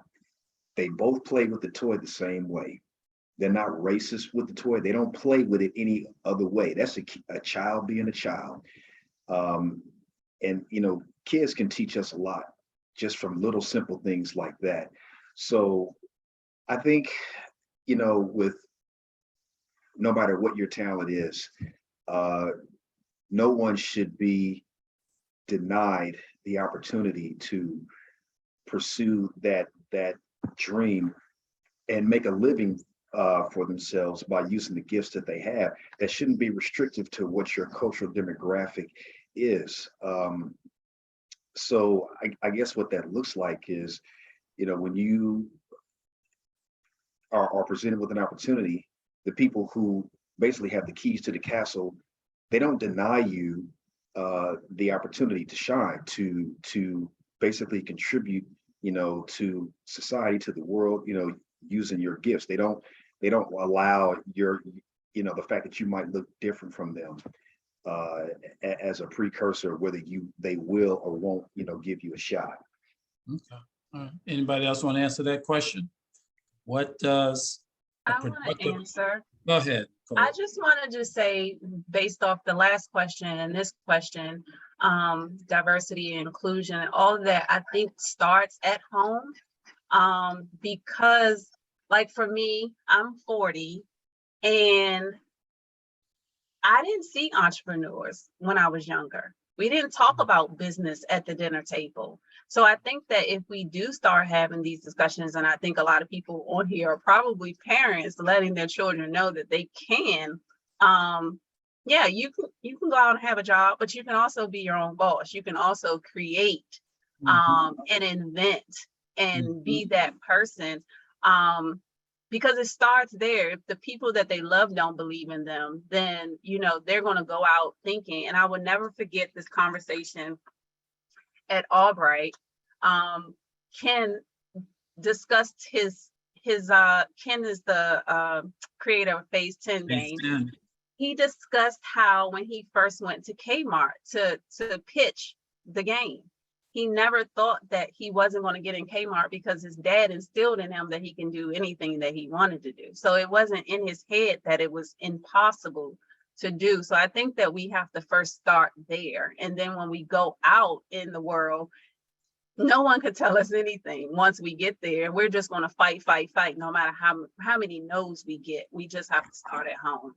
they both play with the toy the same way. They're not racist with the toy. They don't play with it any other way. That's a child being a child. And, you know, kids can teach us a lot just from little simple things like that. So I think, you know, with no matter what your talent is, no one should be denied the opportunity to pursue that dream and make a living for themselves by using the gifts that they have. That shouldn't be restrictive to what your cultural demographic is. So I guess what that looks like is, you know, when you are presented with an opportunity, the people who basically have the keys to the castle, they don't deny you the opportunity to shine, to basically contribute, you know, to society, to the world, you know, using your gifts. They don't allow your, you know, the fact that you might look different from them as a precursor, whether they will or won't, you know, give you a shot. Okay. All right. Anybody else want to answer that question? What does I want to answer. Go ahead. I just wanted to say, based off the last question and this question, diversity and inclusion, all of that, I think starts at home. Because like for me, I'm 40 and I didn't see entrepreneurs when I was younger. We didn't talk about business at the dinner table. So I think that if we do start having these discussions, and I think a lot of people on here are probably parents letting their children know that they can, yeah, you can go out and have a job, but you can also be your own boss. You can also create and invent and be that person. Because it starts there. If the people that they love don't believe in them, then, you know, they're going to go out thinking. And I will never forget this conversation at Albright. Ken discussed Ken is the creator of Phase 10 game. He discussed how when he first went to Kmart to pitch the game, he never thought that he wasn't going to get in Kmart because his dad instilled in him that he can do anything that he wanted to do. So it wasn't in his head that it was impossible to do. So I think that we have to first start there. And then when we go out in the world, no one could tell us anything. Once we get there, we're just going to fight, no matter how many no's we get. We just have to start at home.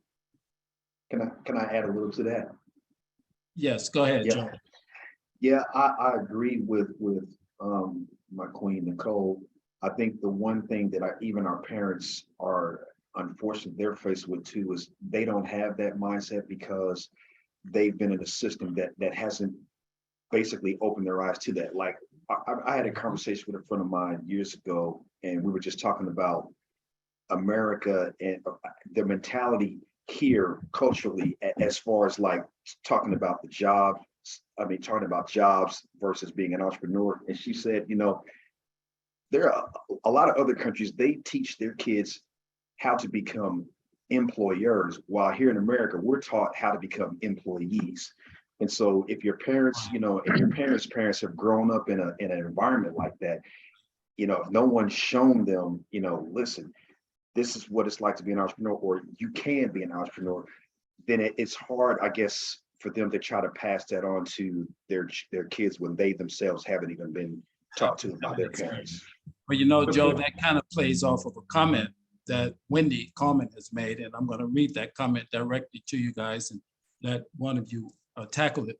Can I add a little to that? Yes, go ahead, Yeah. Joe. Yeah, I agree with my queen, Nicole. I think the one thing that even our parents are unfortunately they're faced with too is they don't have that mindset because they've been in a system that hasn't basically opened their eyes to that. Like I had a conversation with a friend of mine years ago, and we were just talking about America and the mentality here culturally as far as like talking about the job. Talking about jobs versus being an entrepreneur. And she said, you know, there are a lot of other countries, they teach their kids how to become employers, while here in America, we're taught how to become employees. And so if your parents, you know, if your parents have grown up in an environment like that, you know, if no one's shown them, you know, listen, this is what it's like to be an entrepreneur, or you can be an entrepreneur, then it's hard, I guess, for them to try to pass that on to their kids when they themselves haven't even been talked to by their parents. Well, you know, Joe, that kind of plays off of a comment that Wendy Coleman has made, and I'm going to read that comment directly to you guys and let one of you tackle it.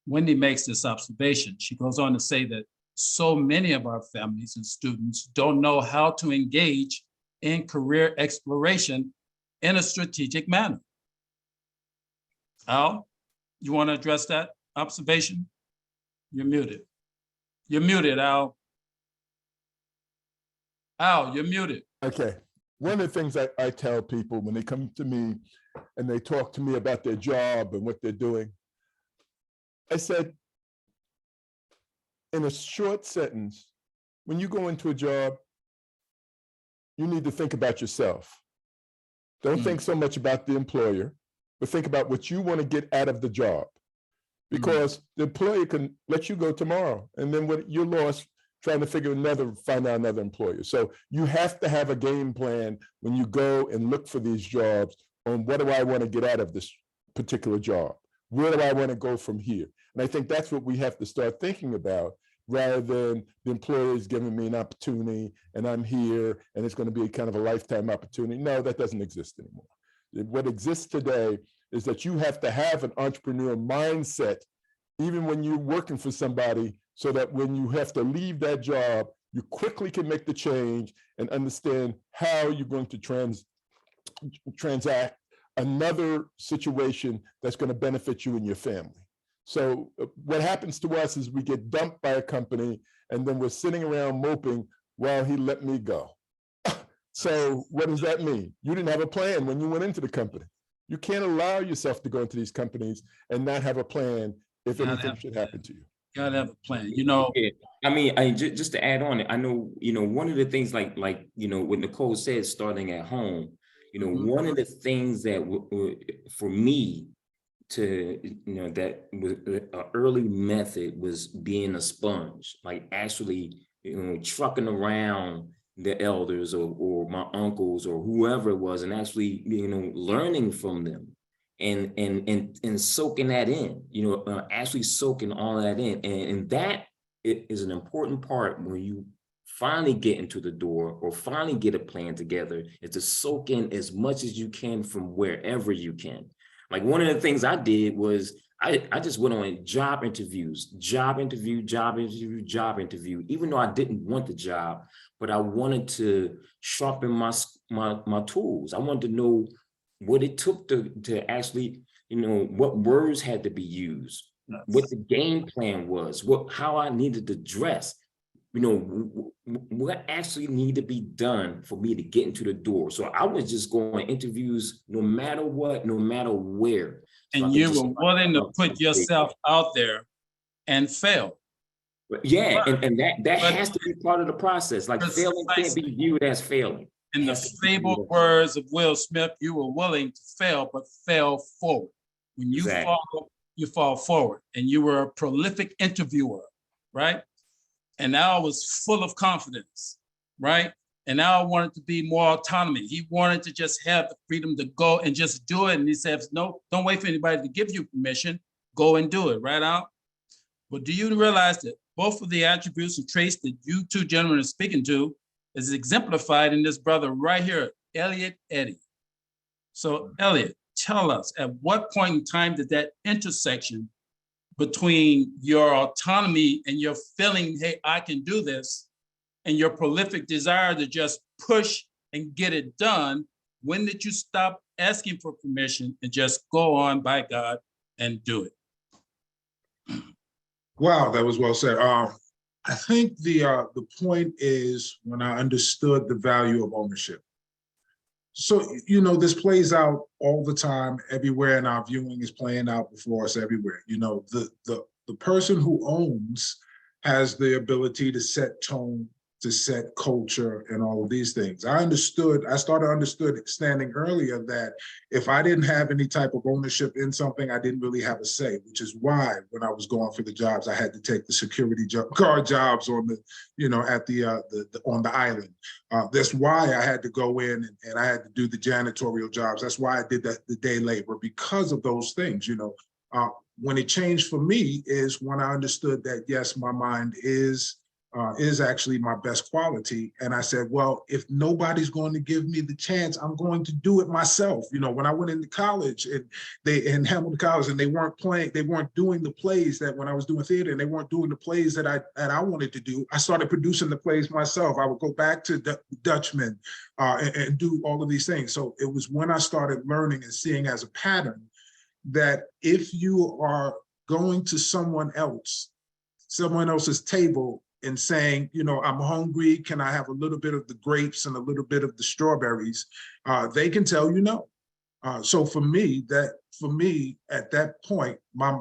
Wendy makes this observation. She goes on to say that so many of our families and students don't know how to engage in career exploration in a strategic manner. Al? You want to address that observation? You're muted. You're muted, Al. Al, you're muted. Okay. One of the things I tell people when they come to me and they talk to me about their job and what they're doing, I said, in a short sentence, when you go into a job, you need to think about yourself. Don't think so much about the employer, but think about what you want to get out of the job, because the employer can let you go tomorrow, and then what you're lost trying to find out another employer. So you have to have a game plan when you go and look for these jobs on what do I want to get out of this particular job? Where do I want to go from here? And I think that's what we have to start thinking about, rather than the employer is giving me an opportunity and I'm here and it's going to be kind of a lifetime opportunity. No, that doesn't exist anymore. What exists today is that you have to have an entrepreneur mindset, even when you're working for somebody, so that when you have to leave that job, you quickly can make the change and understand how you're going to transact another situation that's going to benefit you and your family. So what happens to us is we get dumped by a company and then we're sitting around moping, well, he let me go. So what does that mean? You didn't have a plan when you went into the company. You can't allow yourself to go into these companies and not have a plan if anything should happen to you. Gotta have a plan, you know. Yeah. I mean, just to add on it, I know, you know, one of the things like, you know, what Nicole said, starting at home, you know, one of the things that for me to, you know, that was an early method was being a sponge, like actually, you know, trucking around the elders or my uncles or whoever it was, and actually, you know, learning from them and soaking that in, you know, actually soaking all that in. And that is an important part when you finally get into the door or finally get a plan together is to soak in as much as you can from wherever you can. Like one of the things I did was I just went on job interview, even though I didn't want the job, but I wanted to sharpen my tools. I wanted to know what it took to actually, what words had to be used, what the game plan was, how I needed to dress, what actually needed to be done for me to get into the door. So I was just going interviews no matter what, no matter where. So And you were willing to put yourself out there and fail. Yeah, and that But has to be part of the process. Like failing can't be viewed as failing. in the fabled words of Will Smith, you were willing to fail, but fail forward. When you fall, you fall forward. And you were a prolific interviewer, right? And Al was full of confidence, right? And Al wanted to be more autonomy. He wanted to just have the freedom to go and just do it. And he says, no, don't wait for anybody to give you permission. Go and do it, right, Al? But do you realize that both of the attributes and traits that you two gentlemen are speaking to is exemplified in this brother right here, Elliot Eddy. So Elliot, tell us, at what point in time did that intersection between your autonomy and your feeling, hey, I can do this, and your prolific desire to just push and get it done, when did you stop asking for permission and just go on by God and do it? Wow, that was well said. I think the point is when I understood the value of ownership. So, this plays out all the time, everywhere, and our viewing is playing out before us everywhere. The person who owns has the ability to set tone, to set culture, and all of these things. I started understanding earlier that if I didn't have any type of ownership in something, I didn't really have a say, which is why when I was going for the jobs, I had to take the security guard jobs on on the island. That's why I had to go in and I had to do the janitorial jobs. That's why I did the day labor, because of those things. When it changed for me is when I understood that, yes, my mind is actually my best quality. And I said, well, if nobody's going to give me the chance, I'm going to do it myself. When I went into college and in Hamilton College, and they weren't doing the plays that when I was doing theater, and they weren't doing the plays that I wanted to do, I started producing the plays myself. I would go back to Dutchman and do all of these things. So it was when I started learning and seeing as a pattern that if you are going to someone else's table and saying, I'm hungry, can I have a little bit of the grapes and a little bit of the strawberries? They can tell you no. So for me, at that point,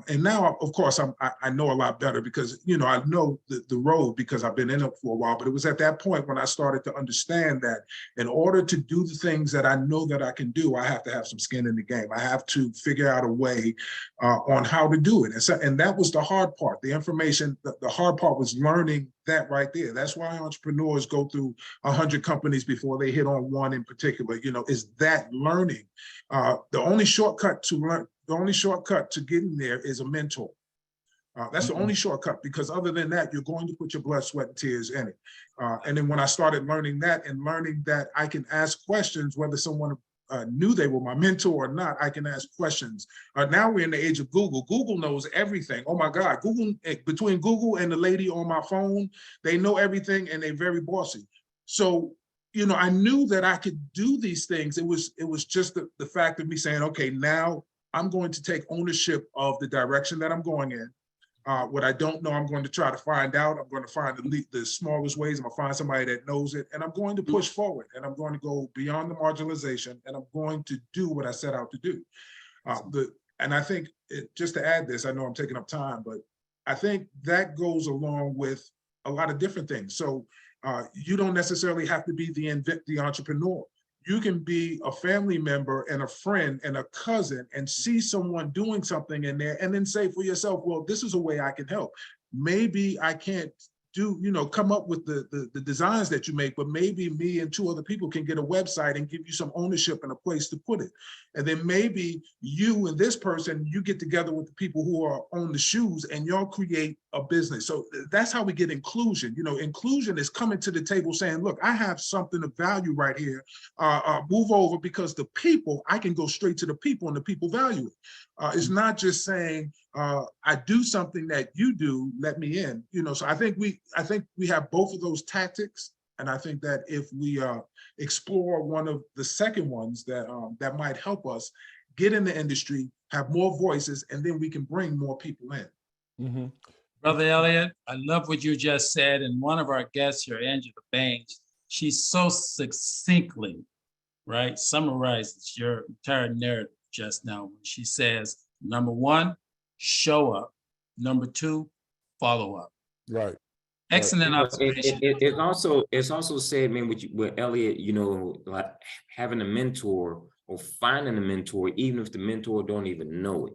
and now of course I know a lot better because I know the road because I've been in it for a while. But it was at that point when I started to understand that in order to do the things that I know that I can do, I have to have some skin in the game. I have to figure out a way on how to do it. And that was the hard part. The information, the hard part was learning that right there. That's why entrepreneurs go through 100 companies before they hit on one in particular. Is that learning. The only shortcut to getting there is a mentor. That's the only shortcut, because other than that, you're going to put your blood, sweat, and tears in it. And then when I started learning that and learning that I can ask questions, whether someone knew they were my mentor or not, I can ask questions. Now we're in the age of Google. Google knows everything. Oh my God, between Google and the lady on my phone, they know everything and they're very bossy. So I knew that I could do these things. It was just the fact of me saying, okay, now I'm going to take ownership of the direction that I'm going in. What I don't know, I'm going to try to find out. I'm going to find the smallest ways. I'm going to find somebody that knows it, and I'm going to push forward, and I'm going to go beyond the marginalization, and I'm going to do what I set out to do. And I think, just to add this, I know I'm taking up time, but I think that goes along with a lot of different things. So you don't necessarily have to be the entrepreneur. You can be a family member and a friend and a cousin and see someone doing something in there and then say for yourself, well, this is a way I can help. Maybe I can't do, come up with the designs that you make, but maybe me and 2 other people can get a website and give you some ownership and a place to put it. And then maybe you and this person, you get together with the people who are on the shoes and y'all create a business. So that's how we get inclusion. Inclusion is coming to the table saying, look, I have something of value right here. Move over, because the people, I can go straight to the people and the people value it. It's not just saying, I do something that you do, let me in. So I think we have both of those tactics. And I think that if we explore one of the second ones that might help us get in the industry, have more voices, and then we can bring more people in. Mm-hmm. Brother Elliott, I love what you just said. And one of our guests here, Angela Baines, she so succinctly, right, summarizes your entire narrative just now when she says, number 1, show up. Number 2, follow up. Right. Excellent observation. It's also said, man, with Elliott, like having a mentor or finding a mentor, even if the mentor don't even know it.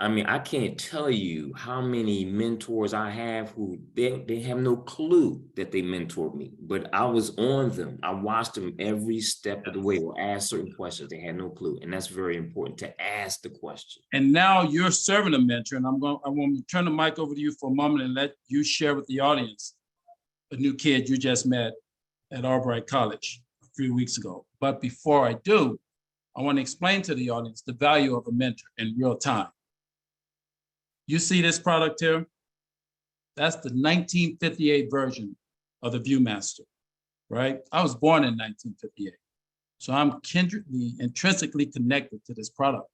I mean, I can't tell you how many mentors I have who they have no clue that they mentored me, but I was on them. I watched them every step of the way, or ask certain questions. They had no clue. And that's very important, to ask the question. And now you're serving a mentor, and I want to turn the mic over to you for a moment and let you share with the audience a new kid you just met at Albright College a few weeks ago. But before I do, I want to explain to the audience the value of a mentor in real time. You see this product here? That's the 1958 version of the ViewMaster, right? I was born in 1958. So I'm intrinsically connected to this product.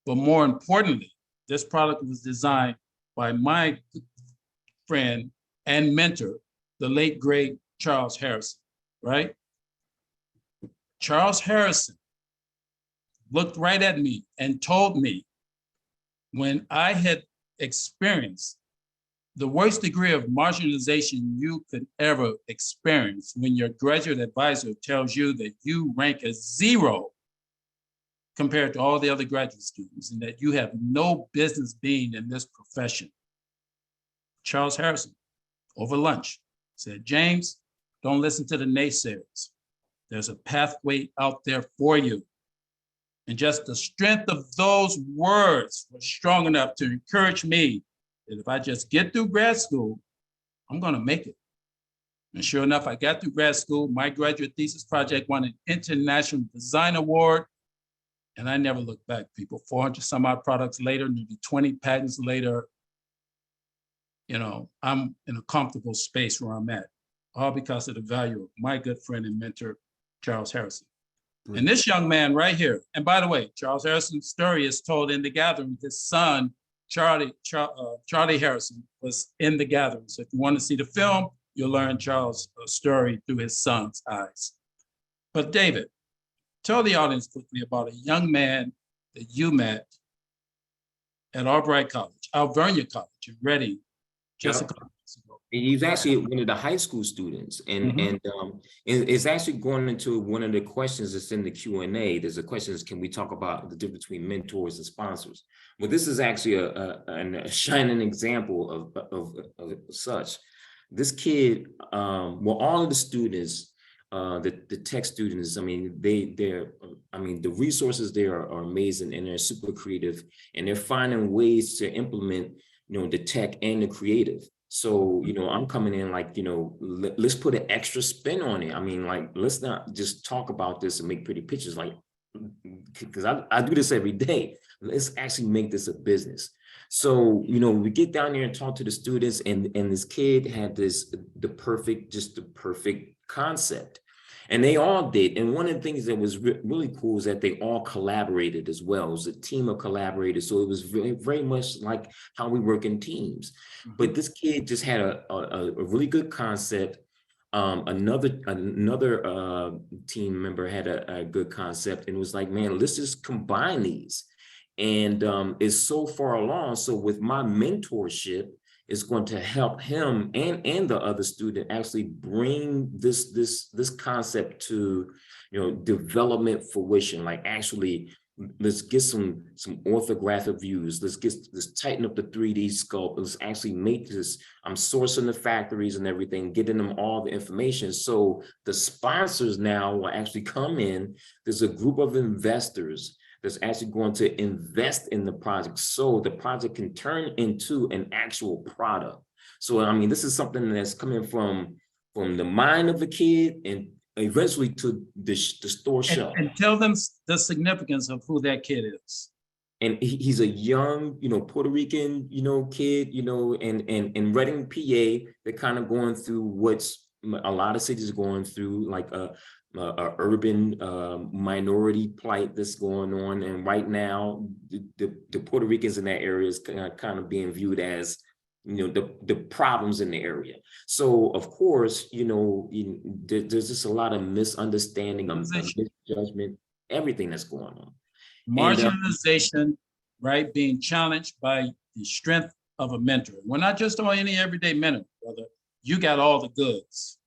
But more importantly, this product was designed by my friend and mentor, the late great Charles Harrison, right? Charles Harrison looked right at me and told me, when I had experienced the worst degree of marginalization you could ever experience, when your graduate advisor tells you that you rank as 0 compared to all the other graduate students and that you have no business being in this profession. Charles Harrison, over lunch, said, James, don't listen to the naysayers. There's a pathway out there for you. And just the strength of those words was strong enough to encourage me that if I just get through grad school, I'm going to make it. And sure enough, I got through grad school. My graduate thesis project won an International Design Award. And I never looked back, people. 400 some odd products later, nearly 20 patents later, I'm in a comfortable space where I'm at, all because of the value of my good friend and mentor, Charles Harrison. And this young man right here, and by the way, Charles Harrison's story is told in The Gathering. His son, Charlie Harrison, was in The Gathering. So if you want to see the film, you'll learn Charles' story through his son's eyes. But David, tell the audience quickly about a young man that you met at Albright College, Alvernia College in Reading, just a couple months ago. He's actually one of the high school students, and it's actually going into one of the questions that's in the Q&A. There's a question: can we talk about the difference between mentors and sponsors? Well, this is actually a shining example of such. This kid, all of the students, the tech students, I mean, the resources there are amazing, and they're super creative, and they're finding ways to implement, the tech and the creative. So, I'm coming in like, let's put an extra spin on it. I mean, like, let's not just talk about this and make pretty pictures, like, because I do this every day. Let's actually make this a business. So, we get down there and talk to the students, and this kid had the perfect concept. And they all did. And one of the things that was really cool is that they all collaborated as well. It was a team of collaborators. So it was very, very much like how we work in teams. But this kid just had a really good concept. Another team member had a good concept, and it was like, man, let's just combine these. And it's so far along. So with my mentorship, is going to help him and the other student actually bring this concept to, development fruition, like actually, let's get some orthographic views. Let's tighten up the 3D scope. Let's actually make this. I'm sourcing the factories and everything, getting them all the information. So the sponsors now will actually come in. There's a group of investors that's actually going to invest in the project so the project can turn into an actual product. So, I mean, this is something that's coming from the mind of the kid and eventually to the store shelf. And tell them the significance of who that kid is. And he's a young, Puerto Rican, kid, in Reading, PA, they're kind of going through what's a lot of cities are going through, like a urban minority plight that's going on. And right now, the Puerto Ricans in that area is kind of being viewed as the problems in the area. So of course, there's just a lot of misunderstanding, misjudgment, everything that's going on. Marginalization, right? Being challenged by the strength of a mentor. We're not just on any everyday mentor, brother. You got all the goods.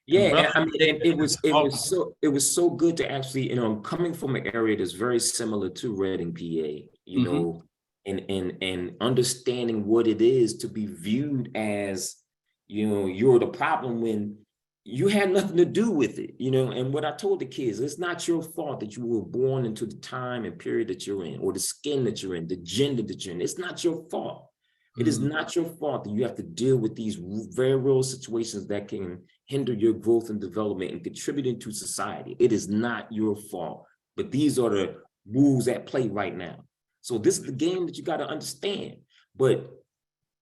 Yeah, I mean, it was so good to actually, coming from an area that's very similar to Reading, PA, and understanding what it is to be viewed as, you're the problem when you had nothing to do with it, and what I told the kids, it's not your fault that you were born into the time and period that you're in, or the skin that you're in, the gender that you're in. It's not your fault. It is not your fault that you have to deal with these very real situations that can hinder your growth and development and contributing to society. It is not your fault, but these are the rules at play right now. So this is the game that you got to understand. But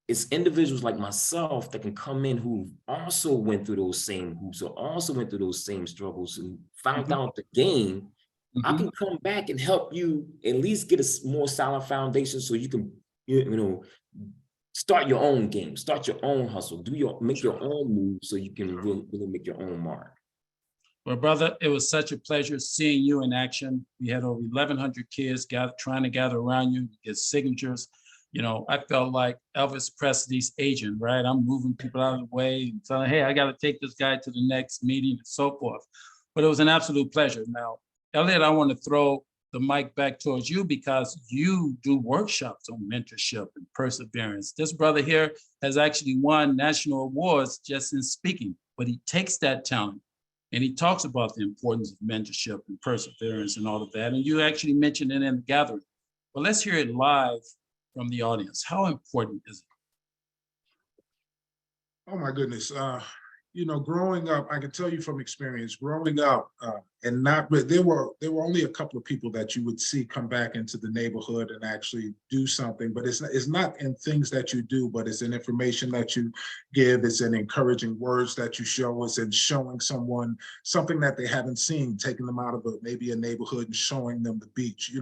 it's individuals like myself that can come in who also went through those same hoops, or also went through those same struggles and found out the game. I can come back and help you at least get a more solid foundation so you can, start your own game, start your own hustle, make your own moves so you can really make your own mark. Well, brother, it was such a pleasure seeing you in action. We had over 1,100 kids trying to gather around you, get signatures. I felt like Elvis Presley's agent, right? I'm moving people out of the way and telling, hey, I got to take this guy to the next meeting and so forth. But it was an absolute pleasure. Now, Elliot, I want to throw the mic back towards you because you do workshops on mentorship and perseverance. This brother here has actually won national awards just in speaking, but he takes that talent and he talks about the importance of mentorship and perseverance and all of that. And you actually mentioned it in the gathering. But let's hear it live from the audience. How important is it? Oh my goodness. Growing up, I can tell you from experience, growing up, and there were only a couple of people that you would see come back into the neighborhood and actually do something. But it's not in things that you do, but it's in information that you give. It's in encouraging words that you show. It's in showing someone something that they haven't seen, taking them out of maybe a neighborhood and showing them the beach.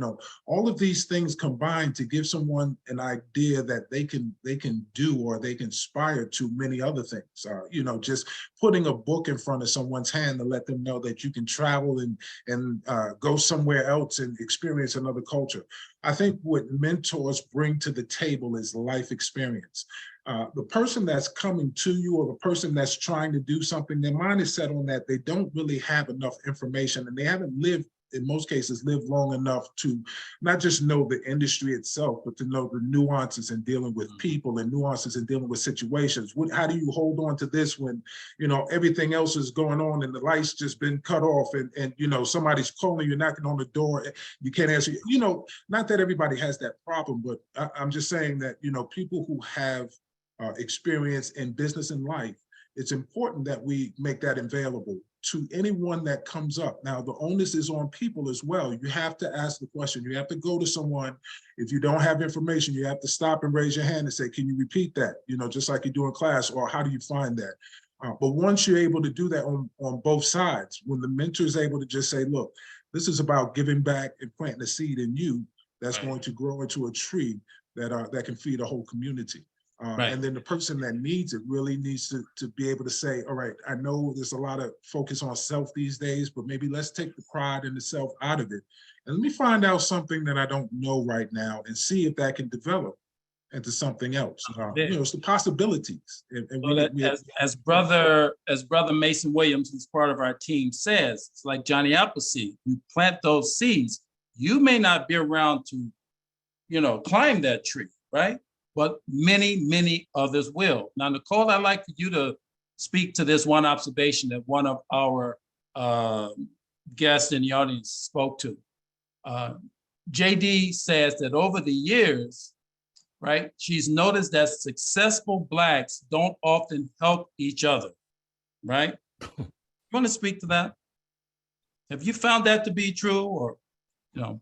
All of these things combine to give someone an idea that they can do, or they can aspire to many other things. Just putting a book in front of someone's hand to let them know that you can travel and go somewhere else and experience another culture. I think what mentors bring to the table is life experience. The person that's coming to you, or the person that's trying to do something, their mind is set on that they don't really have enough information, and they haven't in most cases, lived long enough to not just know the industry itself, but to know the nuances in dealing with people and nuances in dealing with situations. How do you hold on to this when, everything else is going on and the light's just been cut off and somebody's calling you, knocking on the door, you can't answer, not that everybody has that problem, but I'm just saying that, people who have experience in business and life, it's important that we make that available to anyone that comes up. Now, the onus is on people as well. You have to ask the question. You have to go to someone. If you don't have information, you have to stop and raise your hand and say, can you repeat that? Just like you do in class, or how do you find that? But once you're able to do that on both sides, when the mentor is able to just say, look, this is about giving back and planting a seed in you that's going to grow into a tree that can feed a whole community. And then the person that needs it really needs to be able to say, all right, I know there's a lot of focus on self these days, but maybe let's take the pride and the self out of it. And let me find out something that I don't know right now and see if that can develop into something else. It's the possibilities. As brother Mason Williams, who's part of our team, says, it's like Johnny Appleseed. You plant those seeds, You may not be around to, climb that tree, right? But many, many others will. Now, Nicole, I'd like for you to speak to this one observation that one of our guests in the audience spoke to. JD says that over the years, right, she's noticed that successful Blacks don't often help each other, right? You want to speak to that? Have you found that to be true, or,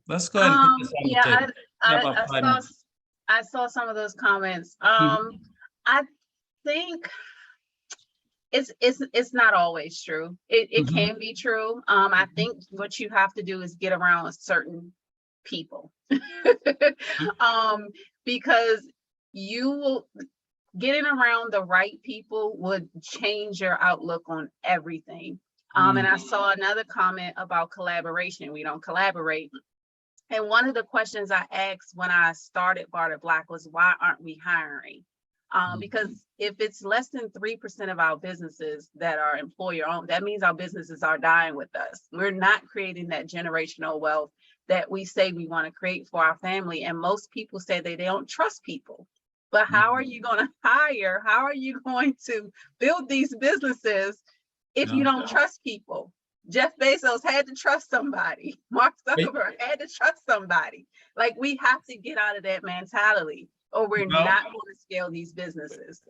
let's go ahead and put this on the table. I saw some of those comments. Mhm. I think it's not always true. It Mhm. can be true. I think what you have to do is get around certain people. Because you will getting around the right people would change your outlook on everything. And I saw another comment about collaboration. We don't collaborate. And one of the questions I asked when I started Barter Black was, why aren't we hiring? Because if it's less than 3% of our businesses that are employer owned, that means our businesses are dying with us. We're not creating that generational wealth that we say we want to create for our family. And most people say they don't trust people. But how are you going to hire? How are you going to build these businesses if you don't trust people? Jeff Bezos had to trust somebody. Mark Zuckerberg had to trust somebody. Like, we have to get out of that mentality, or we're not going to scale these businesses.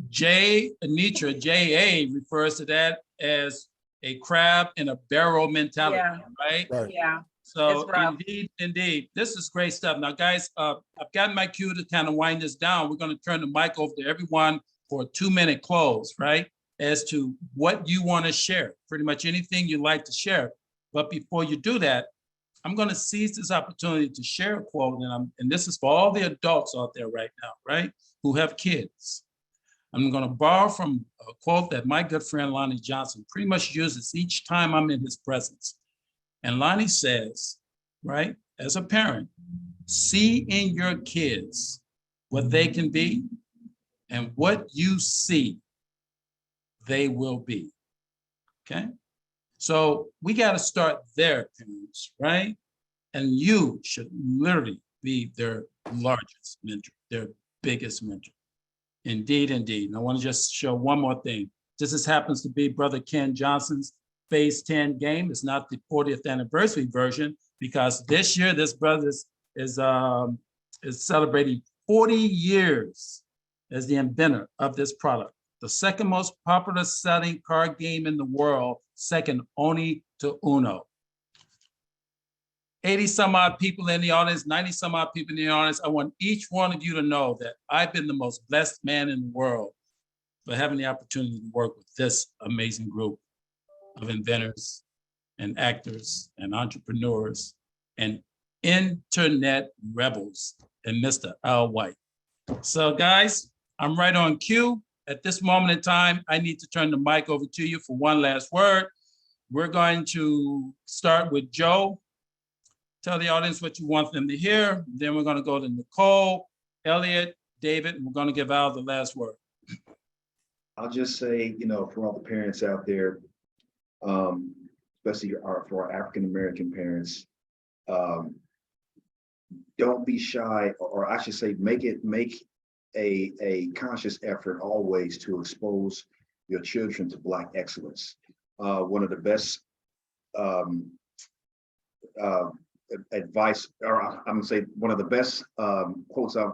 Anitra, JA refers to that as a crab in a barrel mentality, right? Yeah. So indeed, this is great stuff. Now, guys, I've gotten my cue to kind of wind this down. We're going to turn the mic over to everyone for a 2-minute close, right? As to what you want to share, pretty much anything you'd like to share. But before you do that, I'm going to seize this opportunity to share a quote, and this is for all the adults out there right now, right, who have kids. I'm going to borrow from a quote that my good friend Lonnie Johnson pretty much uses each time I'm in his presence. And Lonnie says, right, as a parent, see in your kids what they can be, and what you see they will be, okay? So we got to start there, parents, right? And you should literally be their largest mentor, their biggest mentor. Indeed, indeed. And I want to just show one more thing. This happens to be Brother Ken Johnson's Phase 10 game. It's not the 40th anniversary version, because this year this brother is celebrating 40 years as the inventor of this product. The second most popular selling card game in the world, second only to Uno. 80 some odd people in the audience, 90 some odd people in the audience. I want each one of you to know that I've been the most blessed man in the world for having the opportunity to work with this amazing group of inventors and actors and entrepreneurs and internet rebels and Mr. Al White. So guys, I'm right on cue. At this moment in time, I need to turn the mic over to you for one last word. We're going to start with Joe. Tell the audience what you want them to hear. Then we're going to go to Nicole, Elliot, David, and we're going to give Al the last word. I'll just say, for all the parents out there, especially for our African-American parents, don't be shy, or I should say, make a conscious effort always to expose your children to Black excellence. One of the best advice, or I'm gonna say one of the best quotes I've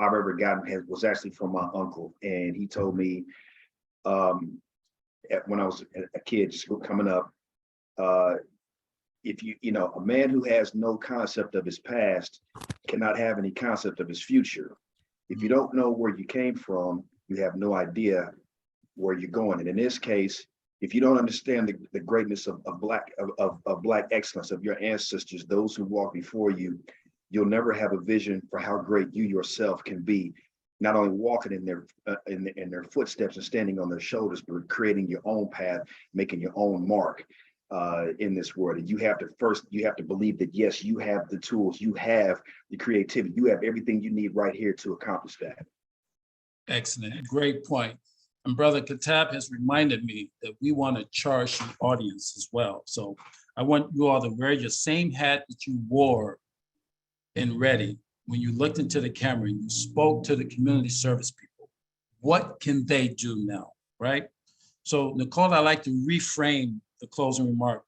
ever gotten was actually from my uncle, and he told me when I was a kid coming up, if a man who has no concept of his past cannot have any concept of his future. If you don't know where you came from, you have no idea where you're going. And in this case, if you don't understand the greatness of Black excellence, of your ancestors, those who walked before you, you'll never have a vision for how great you yourself can be. Not only walking in their footsteps and standing on their shoulders, but creating your own path, making your own mark in this world. And you have to believe that, yes, you have the tools, you have the creativity, you have everything you need right here to accomplish that. Excellent, great point. And Brother Katab has reminded me that we want to charge the audience as well. So I want you all to wear your same hat that you wore in Ready when you looked into the camera and you spoke to the community service people. What can they do now, right? So Nicole, I'd like to reframe the closing remark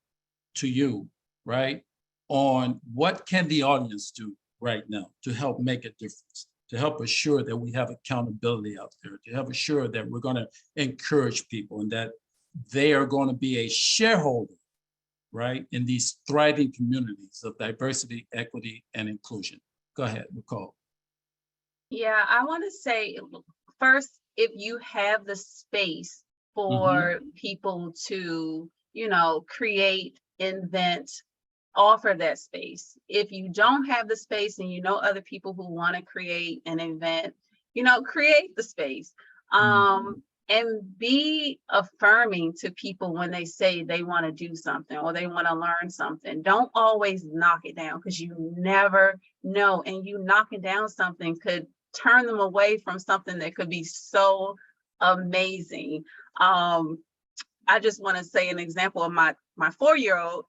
to you, right? On what can the audience do right now to help make a difference, to help assure that we have accountability out there, to help assure that we're going to encourage people and that they are going to be a shareholder, right, in these thriving communities of diversity, equity, and inclusion. Go ahead, Nicole. Yeah, I want to say first, if you have the space for people to, you know, create, invent, offer that space. If you don't have the space and you know other people who want to create and invent, you know, create the space. And be affirming to people when they say they want to do something or they want to learn something. Don't always knock it down, because you never know. And you knocking down something could turn them away from something that could be so amazing. I just want to say an example of my 4-year-old.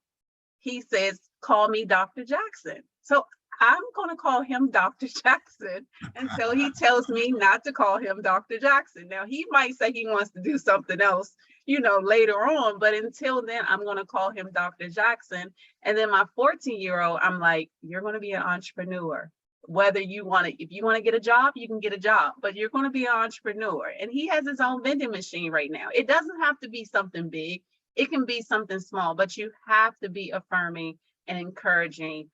He says, call me Dr. Jackson. So I'm going to call him Dr. Jackson until he tells me not to call him Dr. Jackson. Now, he might say he wants to do something else, you know, later on, but until then, I'm going to call him Dr. Jackson. And then my 14-year-old, I'm like, you're going to be an entrepreneur. Whether you want to, if you want to get a job, you can get a job, but you're going to be an entrepreneur. And he has his own vending machine right now. It doesn't have to be something big. It can be something small, but you have to be affirming and encouraging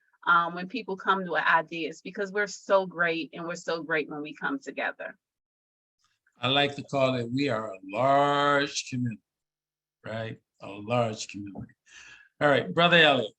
when people come to ideas, because we're so great and we're so great when we come together. I like to call it, we are a large community, right? A large community. All right, Brother Elliott.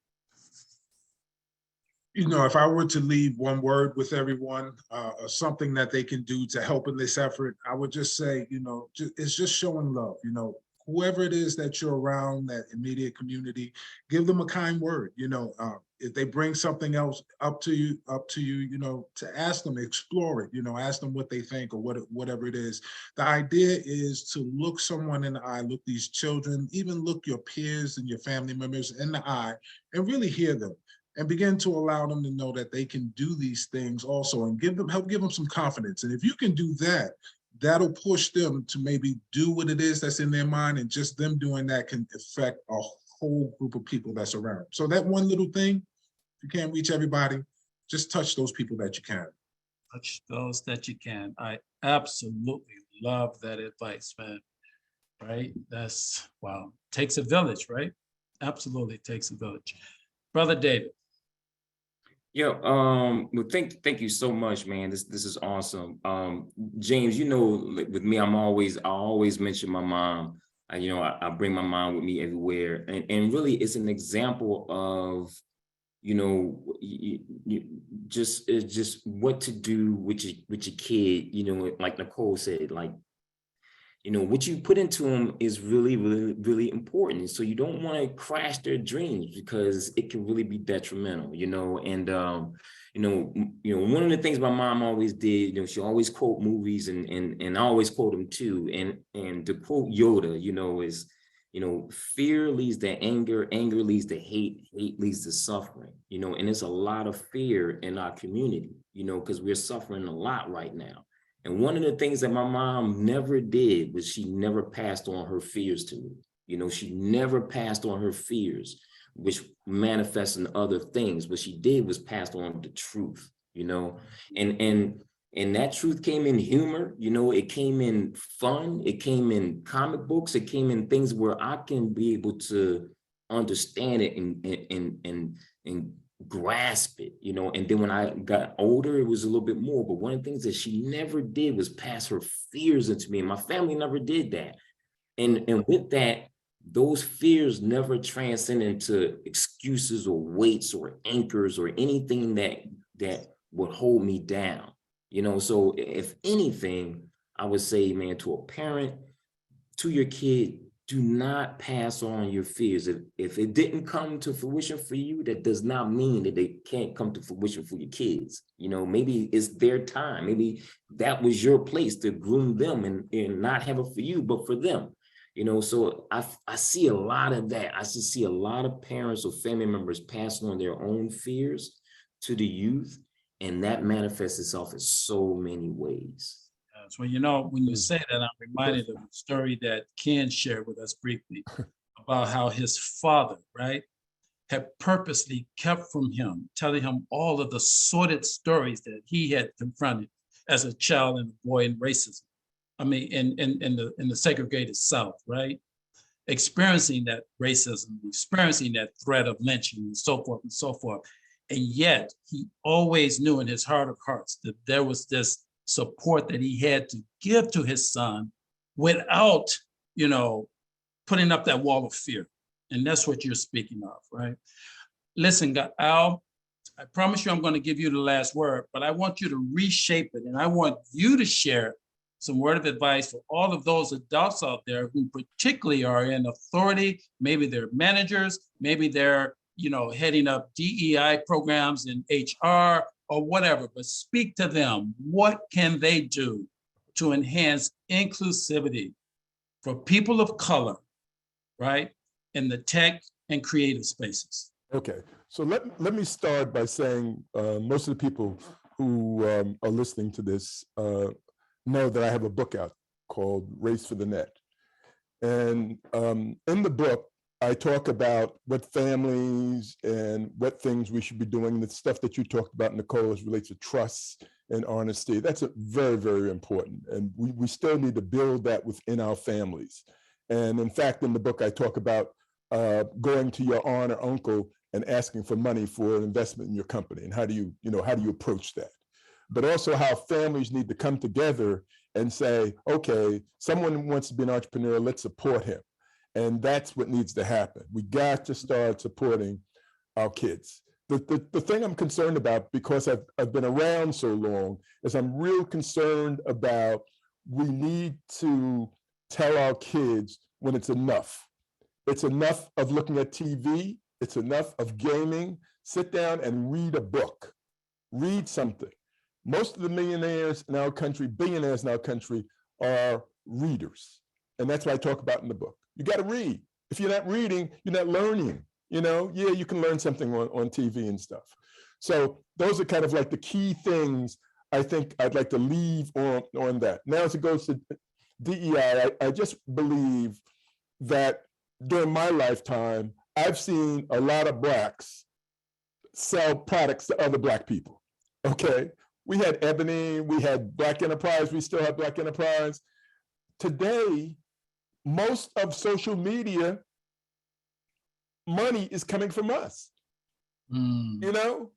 You know, if I were to leave one word with everyone, or something that they can do to help in this effort, I would just say, you know, it's just showing love. You know, whoever it is that you're around, that immediate community, give them a kind word. You know, if they bring something else up to you, you know, to ask them, explore it, you know, ask them what they think or whatever it is. The idea is to look someone in the eye, look these children, even look your peers and your family members in the eye and really hear them and begin to allow them to know that they can do these things also and help give them some confidence. And if you can do that, that'll push them to maybe do what it is that's in their mind, and just them doing that can affect a whole group of people that's around. So that one little thing, if you can't reach everybody, just touch those people that you can. Touch those that you can. I absolutely love that advice, man. Right? That's, wow. Takes a village, right? Absolutely takes a village. Brother David. Yeah, well, thank you so much, man. This is awesome. James, you know, with me, I always mention my mom. You know, I bring my mom with me everywhere, and really, it's an example of, you know, just what to do with your kid. You know, like Nicole said, like, you know, what you put into them is really, really, really important. So you don't want to crash their dreams, because it can really be detrimental, you know. And one of the things my mom always did, you know, she always quote movies, and I always quote them too. And to quote Yoda, you know, is, you know, fear leads to anger, anger leads to hate, hate leads to suffering, you know. And there's a lot of fear in our community, you know, because we're suffering a lot right now. And one of the things that my mom never did was she never passed on her fears to me. You know, she never passed on her fears, which manifests in other things. What she did was passed on the truth, you know, and that truth came in humor, you know, it came in fun, it came in comic books, it came in things where I can be able to understand it and grasp it, you know. And then when I got older, it was a little bit more. But one of the things that she never did was pass her fears into me, and my family never did that. And with that, those fears never transcend into excuses or weights or anchors or anything that would hold me down, you know. So if anything, I would say, man, to a parent, to your kid, do not pass on your fears. If it didn't come to fruition for you, that does not mean that they can't come to fruition for your kids. You know, maybe it's their time. Maybe that was your place to groom them and not have it for you, but for them. You know, so I see a lot of that. I just see a lot of parents or family members passing on their own fears to the youth, and that manifests itself in so many ways. So, you know, when you say that, I'm reminded of a story that Ken shared with us briefly about how his father, right, had purposely kept from him, telling him all of the sordid stories that he had confronted as a child and a boy in racism. I mean, in the segregated South, right? Experiencing that racism, experiencing that threat of lynching and so forth and so forth. And yet he always knew in his heart of hearts that there was this support that he had to give to his son without, you know, putting up that wall of fear. And that's what you're speaking of, right? Listen, Al, I promise you I'm going to give you the last word, but I want you to reshape it. And I want you to share some word of advice for all of those adults out there who particularly are in authority. Maybe they're managers, maybe they're, you know, heading up DEI programs in HR or whatever, but speak to them. What can they do to enhance inclusivity for people of color, right, in the tech and creative spaces? Okay, so let me start by saying most of the people who are listening to this know that I have a book out called Race for the Net. And in the book, I talk about what families and what things we should be doing. The stuff that you talked about, Nicole, as relates to trust and honesty. That's very, very important. And we still need to build that within our families. And in fact, in the book, I talk about going to your aunt or uncle and asking for money for an investment in your company. And how do you approach that? But also how families need to come together and say, okay, someone wants to be an entrepreneur, let's support him. And that's what needs to happen. We got to start supporting our kids. The thing I'm concerned about, because I've been around so long, is I'm real concerned about we need to tell our kids when it's enough. It's enough of looking at TV. It's enough of gaming. Sit down and read a book. Read something. Most of the millionaires in our country, billionaires in our country, are readers. And that's what I talk about in the book. You got to read. If you're not reading, you're not learning. You know, yeah, you can learn something on TV and stuff. So those are kind of like the key things I think I'd like to leave on that. Now, as it goes to DEI, I just believe that during my lifetime, I've seen a lot of Blacks sell products to other Black people, okay? We had Ebony, we had Black Enterprise, we still have Black Enterprise. Today, most of social media money is coming from us, you know?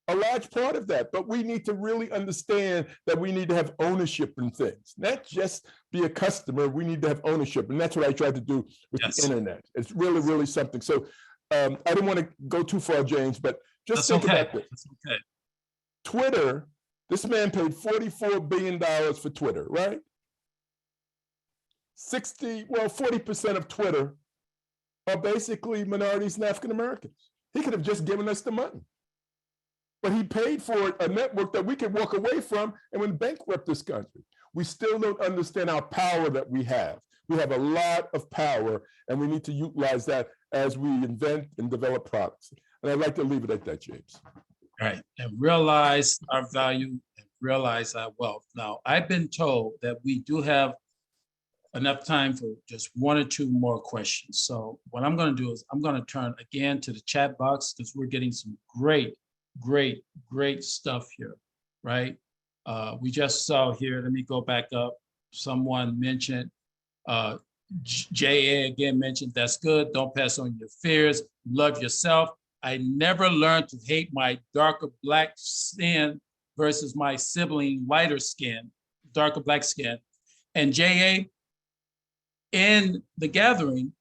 A large part of that, but we need to really understand that we need to have ownership in things, not just be a customer, we need to have ownership. And that's what I tried to do with the internet. It's really, really something. So I didn't want to go too far, James, but just think about this. That's okay. Twitter, this man paid $44 billion for Twitter, right? 40% of Twitter are basically minorities and African Americans. He could have just given us the money. But he paid for a network that we could walk away from and would bankrupt this country. We still don't understand our power that we have. We have a lot of power, and we need to utilize that as we invent and develop products. And I'd like to leave it at that, James. Right, and realize our value and realize our wealth. Now, I've been told that we do have enough time for just one or two more questions. So what I'm going to do is I'm going to turn again to the chat box, because we're getting some great stuff here, right? We just saw here, let me go back up. Someone mentioned, JA again mentioned, that's good. Don't pass on your fears. Love yourself. I never learned to hate my darker Black skin versus my sibling lighter skin, darker Black skin. And JA, in the gathering,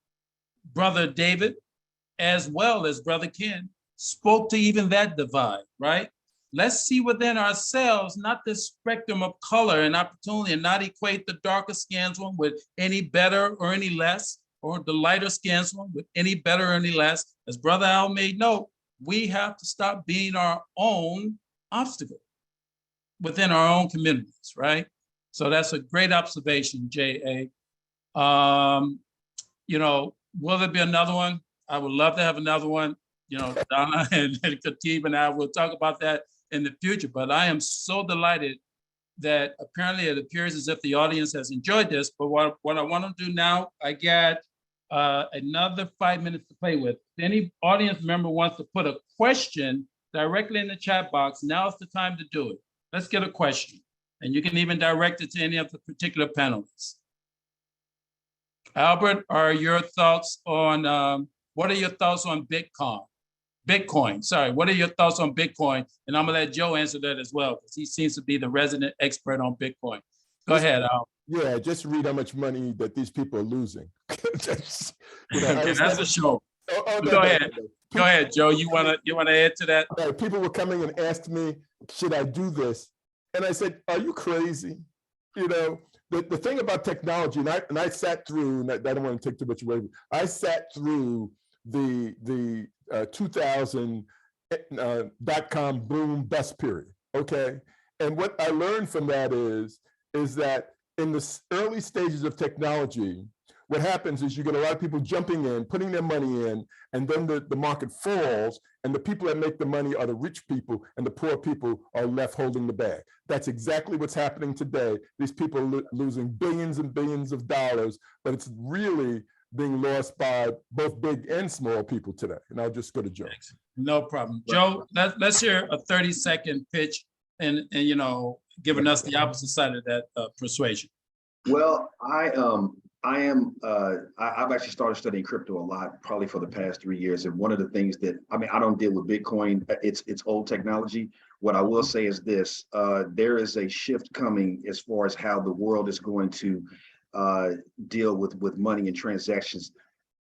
Brother David, as well as Brother Ken, spoke to even that divide, right? Let's see within ourselves, not this spectrum of color and opportunity, and not equate the darker skins one with any better or any less, or the lighter skins one with any better or any less. As Brother Al made note, we have to stop being our own obstacle within our own communities, right? So that's a great observation, J.A. You know, will there be another one? I would love to have another one. You know, Donna and Khatib and I will talk about that in the future, but I am so delighted that apparently it appears as if the audience has enjoyed this, but what I want to do now, I got another 5 minutes to play with. If any audience member wants to put a question directly in the chat box, now's the time to do it. Let's get a question. And you can even direct it to any of the particular panelists. Albert, are your thoughts on, what are your thoughts on Bitcoin, sorry, what are your thoughts on Bitcoin? And I'm gonna let Joe answer that as well, because he seems to be the resident expert on Bitcoin. Go ahead, Al. Yeah, just read how much money that these people are losing. Just, you know, Okay, that's for sure. no, Go ahead. Go ahead, Joe. You wanna add to that? Right, people were coming and asked me, should I do this? And I said, are you crazy? You know, the thing about technology, and I sat through, and I don't want to take too much away, I sat through the 2000 .com boom bust period, okay? And what I learned from that is that in the early stages of technology, what happens is you get a lot of people jumping in, putting their money in, and then the market falls, and the people that make the money are the rich people, and the poor people are left holding the bag. That's exactly what's happening today. These people are losing billions and billions of dollars, but it's really being lost by both big and small people today. And I'll just go to Joe. No problem. Joe, let's hear a 30-second pitch and you know, giving us the opposite side of that persuasion. Well, I've actually started studying crypto a lot, probably for the past 3 years. And one of the things that, I mean, I don't deal with Bitcoin, it's old technology. What I will say is this, there is a shift coming as far as how the world is going to deal with money and transactions.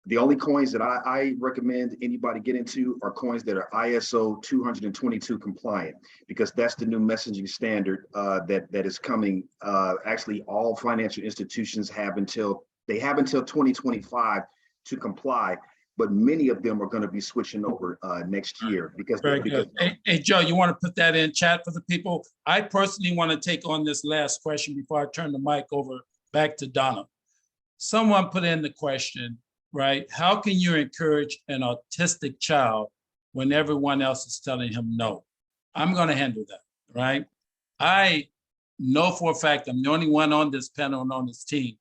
The only coins that I recommend anybody get into are coins that are ISO 222 compliant, because that's the new messaging standard that is coming. Actually, all financial institutions have until 2025 to comply, but many of them are going to be switching over next year because. Very good. Hey, Joe, you want to put that in chat for the people? I personally want to take on this last question before I turn the mic over back to Donna. Someone put in the question, right? How can you encourage an autistic child when everyone else is telling him no? I'm going to handle that, right? I know for a fact I'm the only one on this panel and on this team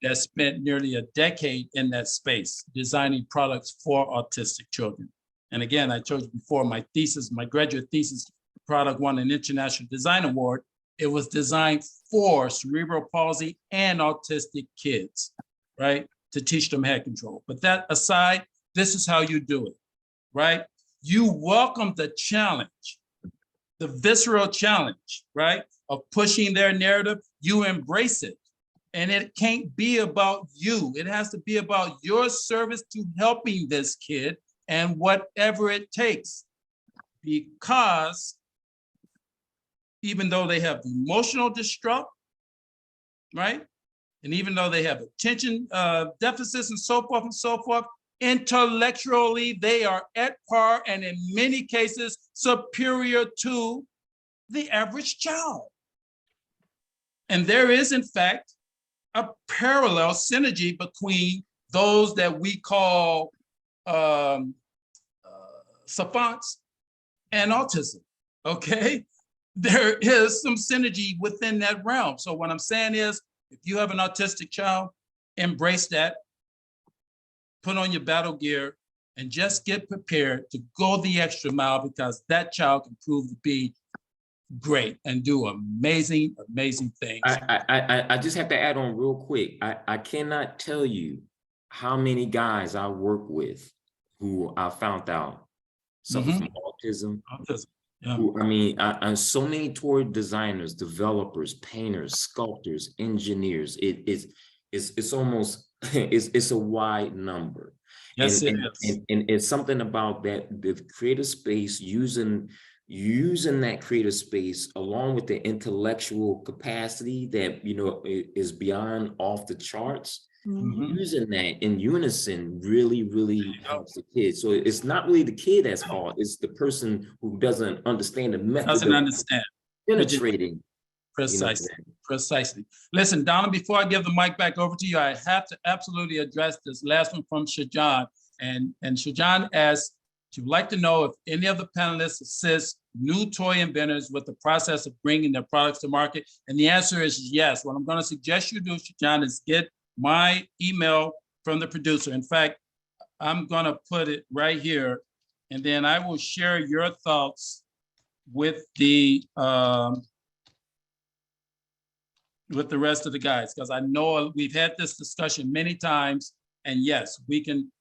that spent nearly a decade in that space designing products for autistic children. And again, I told you before, my thesis, my graduate thesis product won an International Design Award. It was designed for cerebral palsy and autistic kids, right? To teach them head control. But that aside, this is how you do it, right? You welcome the challenge, the visceral challenge, right? Of pushing their narrative, you embrace it. And it can't be about you. It has to be about your service to helping this kid and whatever it takes. Because even though they have emotional distress, right? And even though they have attention deficits and so forth, intellectually, they are at par and in many cases superior to the average child. And there is, in fact, a parallel synergy between those that we call savants and autism, okay? There is some synergy within that realm. So what I'm saying is, if you have an autistic child, embrace that, put on your battle gear, and just get prepared to go the extra mile, because that child can prove to be great and do amazing, amazing things. I just have to add on real quick. I cannot tell you how many guys I work with who I found out suffer from autism. Yeah. Who, I mean, and so many toy designers, developers, painters, sculptors, engineers. It's almost it's a wide number. Yes, and it's something about that, the creative space, using that creative space along with the intellectual capacity that, you know, is beyond off the charts. Using that in unison really helps the kid. So it's not really the kid that's fault, it's the person who doesn't understand the method doesn't understand penetrating Precisely, precisely. Listen, Donna, before I give the mic back over to you, I have to absolutely address this last one from Shajan. And Shajan asks, she'd like to know if any of the panelists assist new toy inventors with the process of bringing their products to market. And the answer is yes. What I'm going to suggest you do, Shajan, is get my email from the producer. In fact, I'm going to put it right here, and then I will share your thoughts with the rest of the guys, because I know we've had this discussion many times, and yes, we can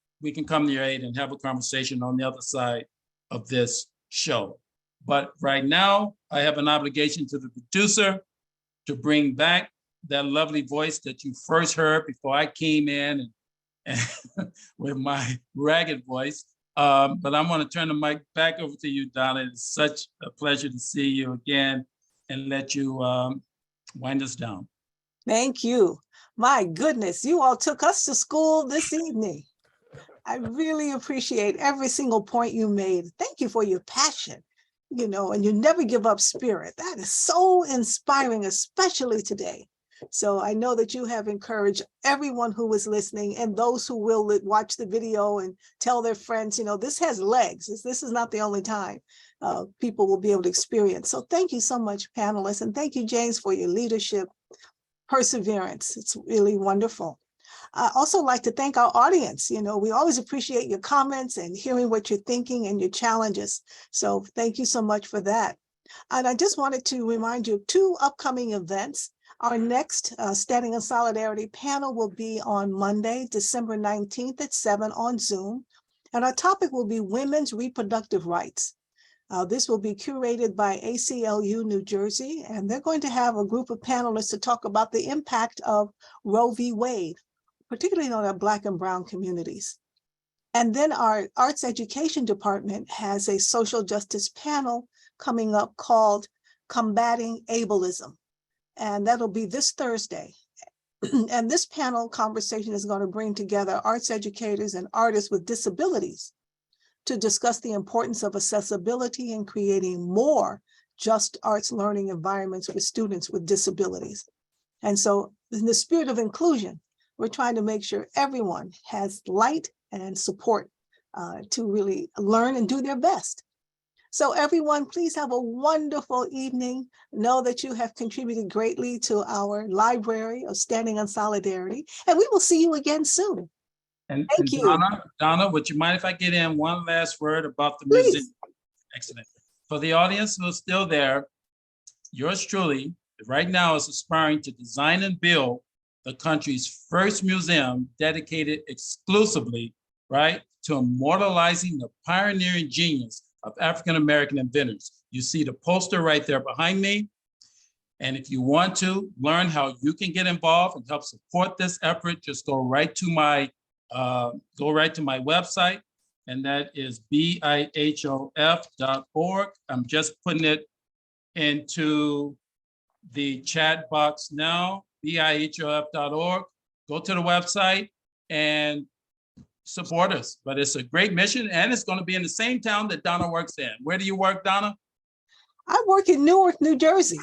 come to your aid and have a conversation on the other side of this show. But right now, I have an obligation to the producer to bring back that lovely voice that you first heard before I came in and with my ragged voice. But I'm going to turn the mic back over to you, Donna. It's such a pleasure to see you again and let you wind us down. Thank you. My goodness, you all took us to school this evening. I really appreciate every single point you made. Thank you for your passion, and you never give up spirit. That is so inspiring, especially today. So I know that you have encouraged everyone who was listening and those who will watch the video and tell their friends, this has legs. This is not the only time people will be able to experience. So thank you so much, panelists. And thank you, James, for your leadership, perseverance. It's really wonderful. I also like to thank our audience. We always appreciate your comments and hearing what you're thinking and your challenges. So thank you so much for that. And I just wanted to remind you of 2 upcoming events. Our next Standing in Solidarity panel will be on Monday, December 19th at 7 on Zoom. And our topic will be women's reproductive rights. This will be curated by ACLU New Jersey, and they're going to have a group of panelists to talk about the impact of Roe v. Wade, particularly on our Black and Brown communities. And then our Arts Education Department has a social justice panel coming up called Combating Ableism. And that'll be this Thursday. And this panel conversation is going to bring together arts educators and artists with disabilities to discuss the importance of accessibility and creating more just arts learning environments for students with disabilities. And so in the spirit of inclusion, we're trying to make sure everyone has light and support to really learn and do their best. So everyone, please have a wonderful evening. Know that you have contributed greatly to our library of Standing on Solidarity, and we will see you again soon. And Thank you. Donna, would you mind if I get in one last word about the Please. museum? Excellent. For the audience who's still there, yours truly, right now is aspiring to design and build the country's first museum dedicated exclusively, right, to immortalizing the pioneering genius of African-American inventors. You see the poster right there behind me. And if you want to learn how you can get involved and help support this effort, just go right to my website, and that is bihof.org. I'm just putting it into the chat box now, bihof.org. Go to the website and support us. But it's a great mission, and it's going to be in the same town that Donna works in. Where do you work, Donna? I work in Newark, New Jersey.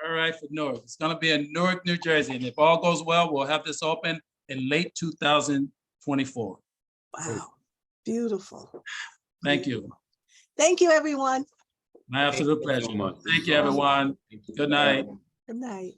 All right, for Newark. It's going to be in Newark, New Jersey. And if all goes well, we'll have this open in late 2024. Wow, beautiful. Thank you. Thank you, everyone. My absolute pleasure. so much. Thank you, everyone. Good night. Good night.